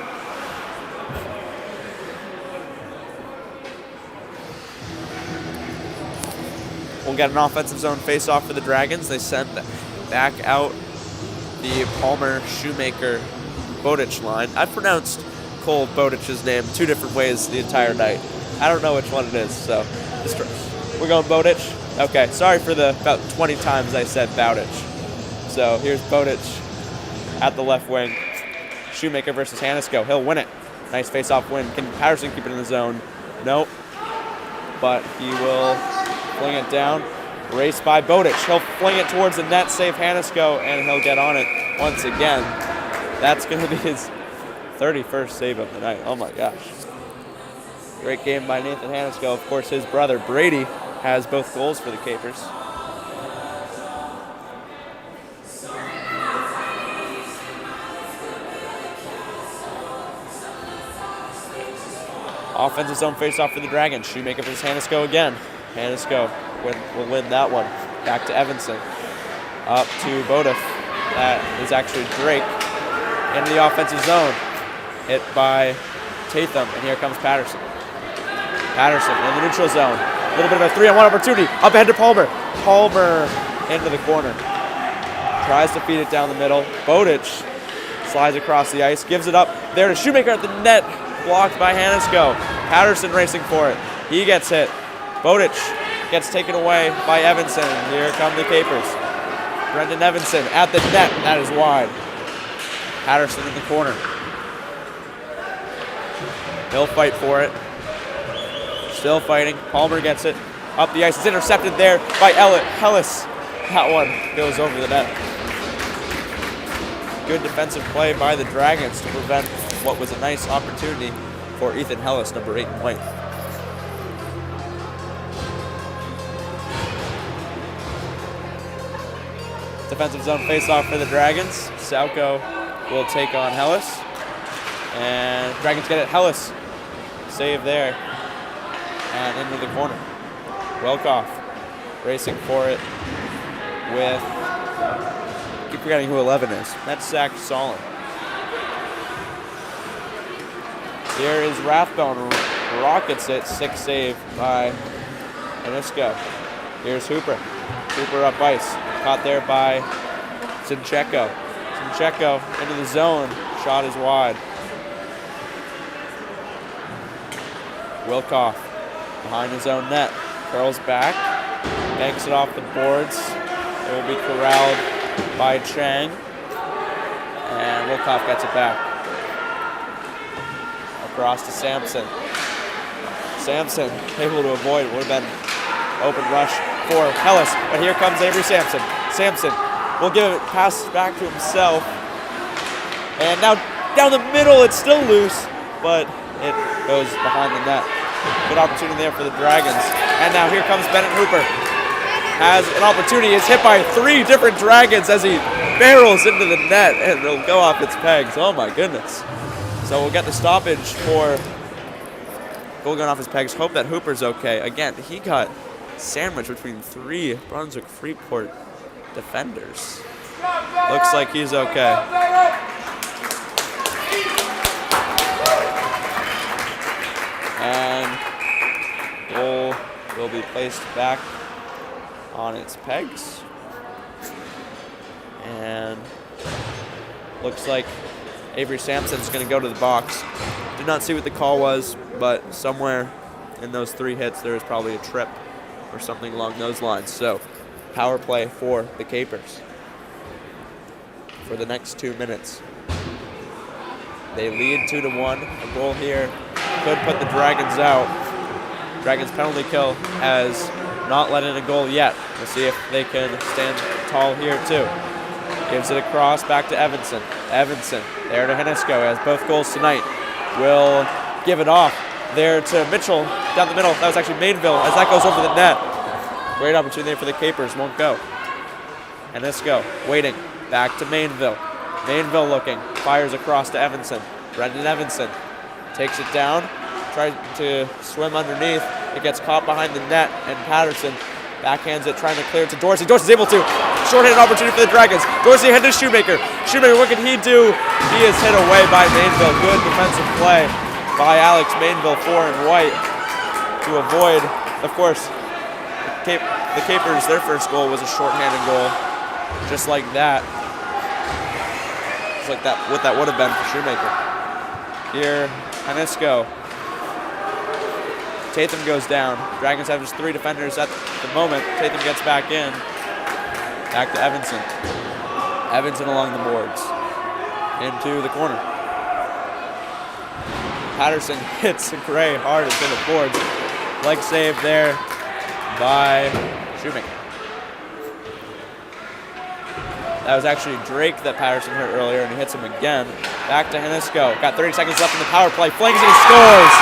We'll get an offensive zone face-off for the Dragons. They send back out the Palmer, Shoemaker, Bowditch line. I've pronounced Cole Bowditch's name two different ways the entire night. I don't know which one it is, so we're going Bowditch. Okay, sorry for the about 20 times I said Bowditch. So here's Bowditch at the left wing. Shoemaker versus Hanisco. He'll win it. Nice face-off win. Can Patterson keep it in the zone? Nope. But he will fling it down. Race by Bowditch. He'll fling it towards the net, save Hanisco, and he'll get on it once again. That's going to be his 31st save of the night. Oh my gosh. Great game by Nathan Hanisco. Of course, his brother Brady has both goals for the Capers. Offensive zone face-off for the Dragons. Shoemaker versus Hanisco again. Hanisco will win that one. Back to Evanson. Up to Bodiff. That is actually Drake. Into the offensive zone. Hit by Tatham, and here comes Patterson. Patterson in the neutral zone. A little bit of a 3-on-1 opportunity. Up ahead to Palmer. Palmer into the corner. Tries to feed it down the middle. Bowditch slides across the ice. Gives it up there to Shoemaker at the net. Blocked by Hanisco. Patterson racing for it. He gets hit. Bowditch gets taken away by Evanson. Here come the Capers. Brendan Evanson at the net. That is wide. Patterson in the corner. He'll fight for it. Still fighting. Palmer gets it. Up the ice. It's intercepted there by Hellis. That one goes over the net. Good defensive play by the Dragons to prevent what was a nice opportunity for Ethan Hellis, number 8 in white. Defensive zone face-off for the Dragons. Salco will take on Hellis. And Dragons get it. Hellis save there. And into the corner. Wilkoff racing for it with, I keep forgetting who 11 is. That's Zach Solon. Here is Rathbone. Rockets it. 6 save by Hanisco. Here's Hooper. Hooper up ice. Caught there by Zinchenko. Zinchenko into the zone. Shot is wide. Wilkoff behind his own net. Curls back. Banks it off the boards. It will be corralled by Chang. And Wilkoff gets it back. Across to Sampson. Sampson able to avoid. It would have been open rush for Hellas, but here comes Avery Sampson. Sampson will give it pass back to himself. And now down the middle, it's still loose, but it goes behind the net. Good opportunity there for the Dragons. And now here comes Bennett Hooper. Has an opportunity. Is hit by 3 different Dragons as he barrels into the net, and it'll go off its pegs. Oh my goodness. So we'll get the stoppage for goal going off his pegs. Hope that Hooper's okay. Again, he got sandwiched between 3 Brunswick Freeport defenders. Looks like he's okay. And goal will be placed back on its pegs. And looks like Avery Sampson's going to go to the box. Did not see what the call was, but somewhere in those 3 hits there was probably a trip or something along those lines. So power play for the Capers for the next 2 minutes. They lead 2-1. A goal here could put the Dragons out. Dragons penalty kill has not let in a goal yet. We'll see if they can stand tall here too. Gives it across back to Evanson. Evanson there to Hanisco, has both goals tonight. Will give it off there to Mitchell down the middle. That was actually Mainville as that goes over the net. Great opportunity for the Capers, won't go. Hanisco waiting, back to Mainville. Mainville looking, fires across to Evanson. Brendan Evanson takes it down, tries to swim underneath. It gets caught behind the net, and Patterson backhands it, trying to clear it to Dorsey. Dorsey's able to. Short-handed opportunity for the Dragons. Dorsey head to Shoemaker. Shoemaker, what can he do? He is hit away by Mainville. Good defensive play by Alex Mainville, 4 in white, to avoid, of course, the Capers, their first goal was a short-handed goal, just like that. Just like that, what that would have been for Shoemaker. Here, Hanisco. Tatham goes down. Dragons have just 3 defenders at the moment. Tatham gets back in. Back to Evanson. Evanson along the boards. Into the corner. Patterson hits Gray hard into the boards. Leg save there by Shoemaker. That was actually Drake that Patterson hurt earlier, and he hits him again. Back to Hanisco. Got 30 seconds left in the power play. Flings and he scores!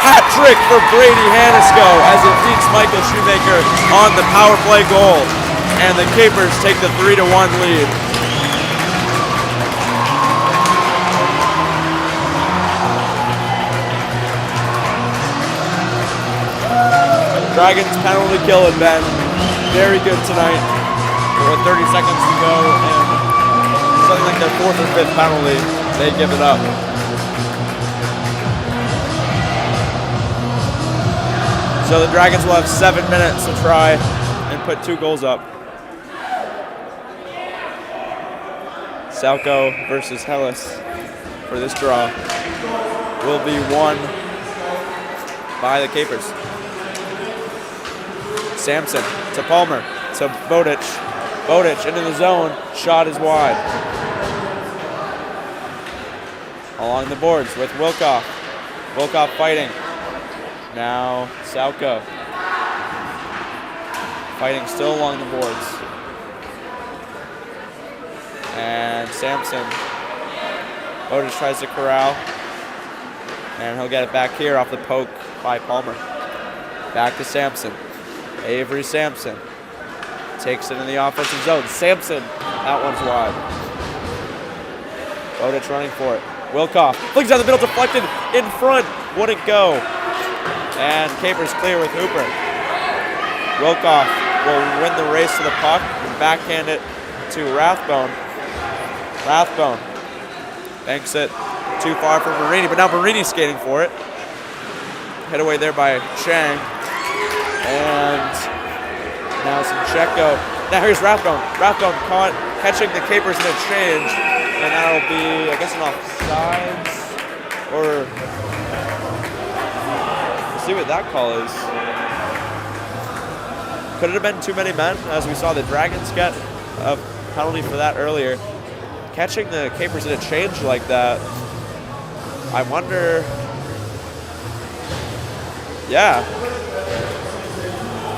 Hat trick for Brady Hanisco as it beats Michael Shoemaker on the power play goal. And the Capers take the 3-1 lead. Dragons penalty kill had been very good tonight. With 30 seconds to go and something like their 4th or 5th penalty, they give it up. So the Dragons will have 7 minutes to try and put 2 goals up. Salco versus Hellas for this draw will be won by the Capers. Sampson to Palmer to Bodic. Bodic into the zone. Shot is wide. Along the boards with Wilkoff. Wilkoff fighting. Now Salco. Fighting still along the boards. And Sampson. Bodic tries to corral. And he'll get it back here off the poke by Palmer. Back to Sampson. Avery Sampson takes it in the offensive zone. Sampson, that one's wide. Bodic running for it. Wilkoff flings down the middle, deflected in front. Wouldn't go. And Capers clear with Hooper. Wilkoff will win the race to the puck and backhand it to Rathbone. Rathbone banks it too far for Marini, but now Marini's skating for it. Hit away there by Chang. And now Sinchenko. Now here's Rathbone. Rathbone caught, catching the Capers in a change. And that'll be, I guess, an offsides. Or, let's see what that call is. Could it have been too many men, as we saw the Dragons get a penalty for that earlier. Catching the Capers in a change like that, I wonder, yeah.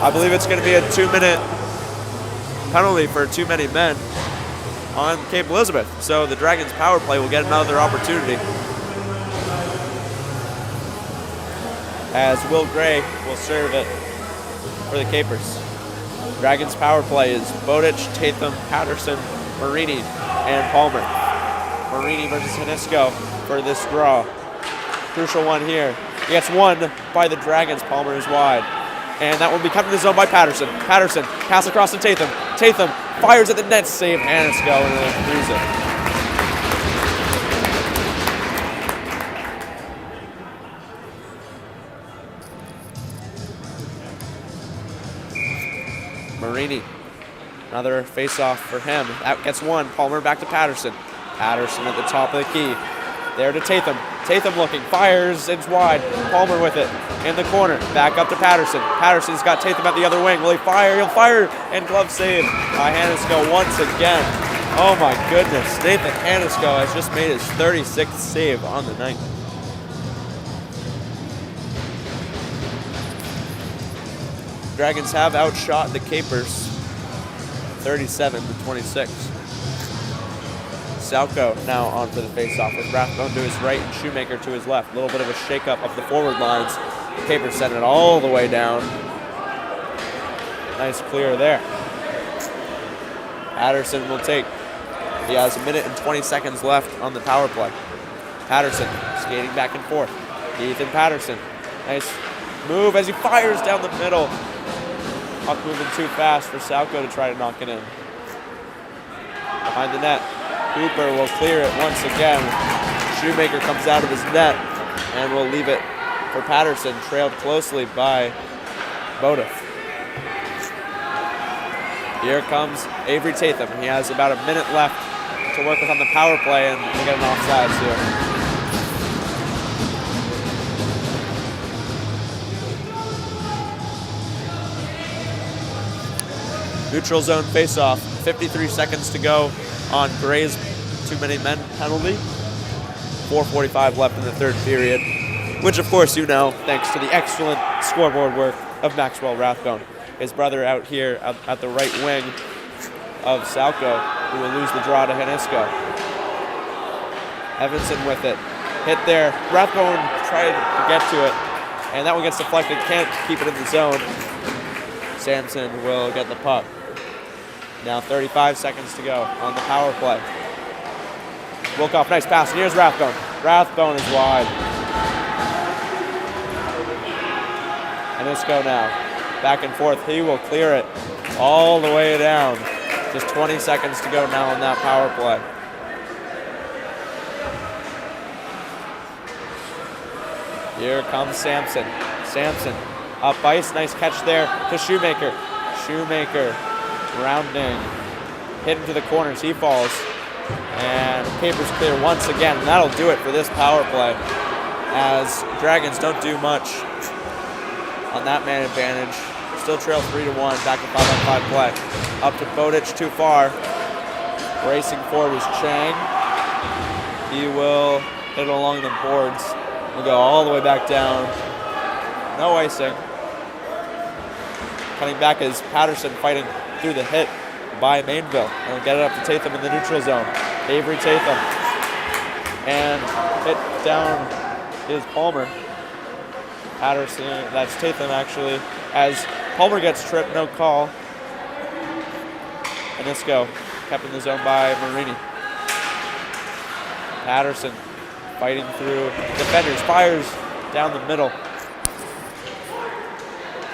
I believe it's going to be a 2-minute penalty for too many men on Cape Elizabeth. So the Dragons power play will get another opportunity, as Will Gray will serve it for the Capers. Dragons power play is Bowditch, Tatham, Patterson, Marini, and Palmer. Marini versus Hanisco for this draw. Crucial one here. He gets one by the Dragons. Palmer is wide. And that will be coming to the zone by Patterson. Patterson, pass across to Tatham. Tatham fires at the net, save Hanisco, and then throws it. Marini, another face-off for him. That gets one. Palmer back to Patterson. Patterson at the top of the key. There to Tatham. Tatham looking, fires, it's wide. Palmer with it in the corner. Back up to Patterson. Patterson's got Tatham at the other wing. Will he fire? He'll fire, and glove save by Hanisco once again. Oh my goodness, Nathan Hanisco has just made his 36th save on the night. Dragons have outshot the Capers 37-26. Salco now on for the faceoff with Rathbone to his right and Shoemaker to his left. A little bit of a shake-up of the forward lines. The Capers send it all the way down. Nice clear there. Patterson will take. He has 1 minute and 20 seconds left on the power play. Patterson skating back and forth. Ethan Patterson. Nice move as he fires down the middle. Puck moving too fast for Salco to try to knock it in. Behind the net. Cooper will clear it once again. Shoemaker comes out of his net and will leave it for Patterson, trailed closely by Bowditch. Here comes Avery Tatham. He has about 1 minute left to work with on the power play, and we'll get an offsides here. Neutral zone face-off. 53 seconds to go on Gray's too many men penalty. 4:45 left in the third period, which of course you know, thanks to the excellent scoreboard work of Maxwell Rathbone. His brother out here at the right wing of Salco, who will lose the draw to Hanisco. Evanson with it. Hit there. Rathbone tried to get to it, and that one gets deflected. Can't keep it in the zone. Sampson will get the puck. Now 35 seconds to go on the power play. Wilkoff, nice pass. And here's Rathbone. Rathbone is wide. Hanisco now. Back and forth. He will clear it all the way down. Just 20 seconds to go now on that power play. Here comes Sampson. Sampson up ice. Nice catch there to Shoemaker. Shoemaker rounding. Hit into the corners. He falls. And Capers clear once again. And that'll do it for this power play, as Dragons don't do much on that man advantage. Still trail 3-1. Back to 5-on-5 play. Up to Bowditch, too far. Racing forward is Chang. He will hit it along the boards. We'll go all the way back down. No icing. Cutting back is Patterson fighting through the hit by Mainville. And we'll get it up to Tatham in the neutral zone. Avery Tatham. And hit down is Palmer. Patterson, that's Tatham actually, as Palmer gets tripped, no call. Hanisco kept in the zone by Marini. Patterson fighting through defenders, fires down the middle.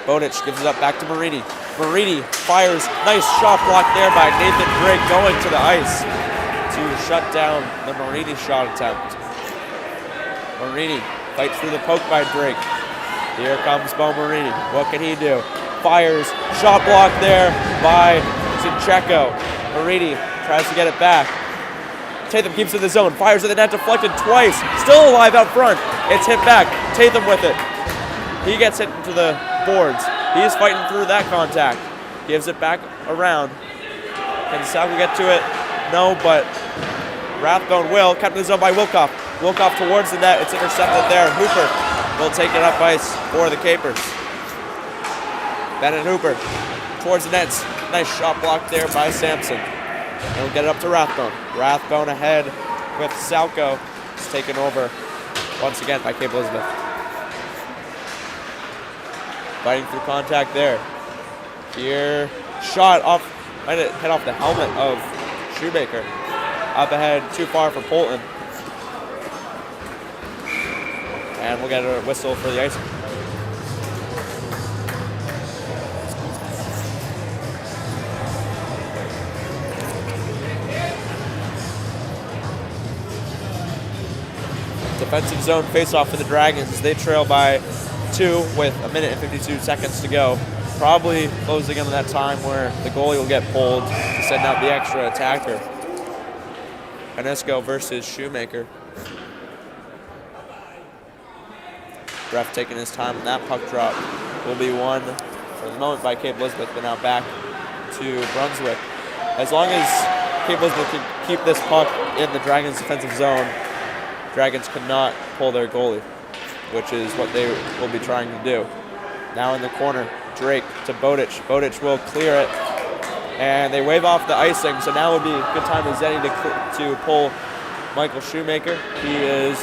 Bowditch gives it up back to Marini. Marini fires, nice shot block there by Nathan Drake going to the ice to shut down the Marini shot attempt. Marini fights through the poke by Drake. Here comes Bo Marini. What can he do? Fires, shot block there by Zincheko. Marini tries to get it back. Tatham keeps it in the zone, fires at the net, deflected twice. Still alive out front. It's hit back. Tatham with it. He gets hit into the boards. He's fighting through that contact. Gives it back around. Can Salco get to it? No, but Rathbone will. Kept in the zone by Wilkoff. Wilkoff towards the net. It's intercepted there. Hooper will take it up ice for the Capers. Bennett Hooper towards the nets. Nice shot block there by Sampson. And we'll get it up to Rathbone. Rathbone ahead with Salco. It's taken over once again by Cape Elizabeth. Fighting through contact there. Here, shot off, might have hit off the helmet of Shoemaker. Up ahead, too far for Polton. And we'll get a whistle for the icing. Defensive zone face-off for the Dragons. They trail by 2 with 1 minute and 52 seconds to go. Probably closing into that time where the goalie will get pulled to send out the extra attacker. Anisco versus Shoemaker. Ref taking his time, and that puck drop will be won for the moment by Cape Elizabeth, but now back to Brunswick. As long as Cape Elizabeth can keep this puck in the Dragons' defensive zone, Dragons cannot pull their goalie, which is what they will be trying to do. Now in the corner, Drake to Bodic. Bodic will clear it, and they wave off the icing, so now would be a good time for Zenny to pull Michael Shoemaker. He is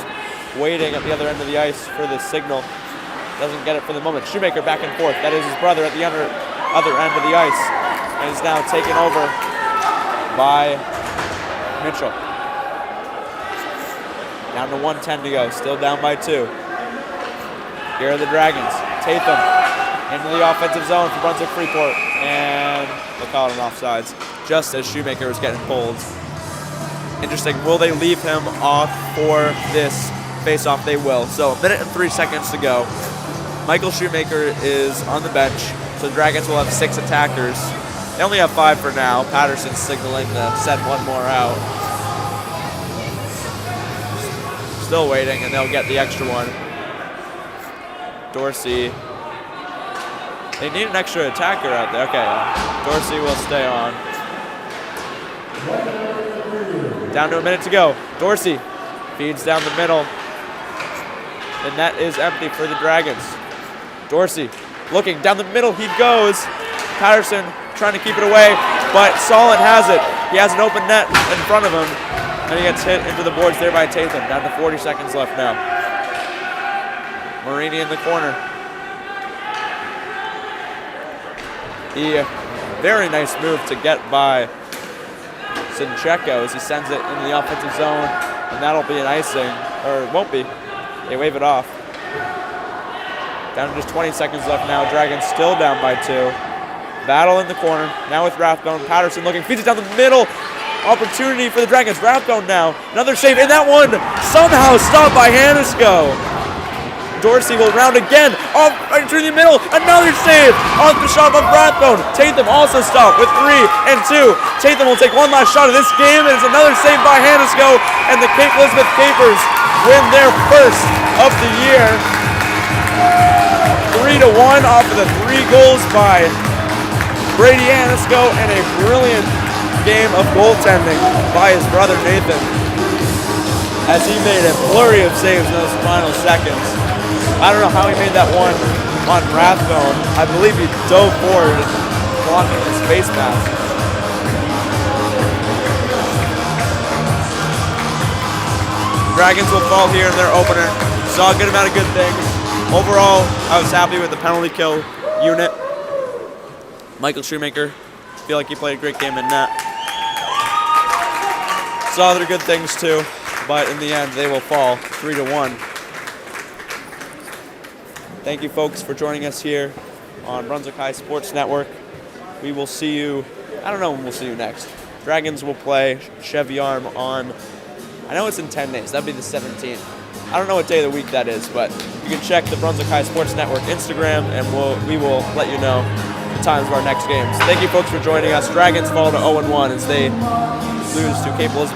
waiting at the other end of the ice for the signal. Doesn't get it for the moment. Shoemaker back and forth. That is his brother at the other end of the ice, and is now taken over by Mitchell. Down to 1:10 to go, still down by 2. Here are the Dragons. Tatham into the offensive zone for Brunswick Freeport, and they'll call it an offsides just as Shoemaker was getting pulled. Interesting, will they leave him off for this face-off? They will. So 1 minute and 3 seconds to go. Michael Shoemaker is on the bench, so the Dragons will have 6 attackers. They only have 5 for now. Patterson's signaling to send one more out. Still waiting, and they'll get the extra one. Dorsey. They need an extra attacker out there. Okay, Dorsey will stay on. Down to 1 minute to go. Dorsey feeds down the middle. And that is empty for the Dragons. Dorsey looking down the middle. He goes. Patterson trying to keep it away, but Solon has it. He has an open net in front of him. And he gets hit into the boards there by Tatham. Down to 40 seconds left now. Marini in the corner. Very nice move to get by Sincheko as he sends it into the offensive zone. And that'll be an icing. Or it won't be. They wave it off. Down to just 20 seconds left now. Dragons still down by 2. Battle in the corner. Now with Rathbone. Patterson looking. Feeds it down the middle. Opportunity for the Dragons. Rathbone now. Another save. And that one somehow stopped by Hanisco. Dorsey will round again. Off right through the middle. Another save. Off the shot of Rathbone. Tatham also stopped with 3 and 2. Tatham will take one last shot of this game. And it's another save by Hanisco. And the Cape Elizabeth Capers win their first of the year. 3-1 off of the 3 goals by Brady Hanisco, and a brilliant game of goaltending by his brother Nathan as he made a flurry of saves in those final seconds. I don't know how he made that one on Rathbone. I believe he dove forward and blocking his face mask. Dragons will fall here in their opener. Saw a good amount of good things. Overall, I was happy with the penalty kill unit. Michael Shoemaker, feel like he played a great game in net. Saw other good things too, but in the end, they will fall 3-1. Thank you, folks, for joining us here on Brunswick High Sports Network. We will see you, I don't know when we'll see you next. Dragons will play Chevy Arm on, I know it's in 10 days, that'd be the 17th. I don't know what day of the week that is, but you can check the Brunswick High Sports Network Instagram, and we will let you know the times of our next games. Thank you, folks, for joining us. Dragons fall to 0-1 as they lose to Cape Elizabeth.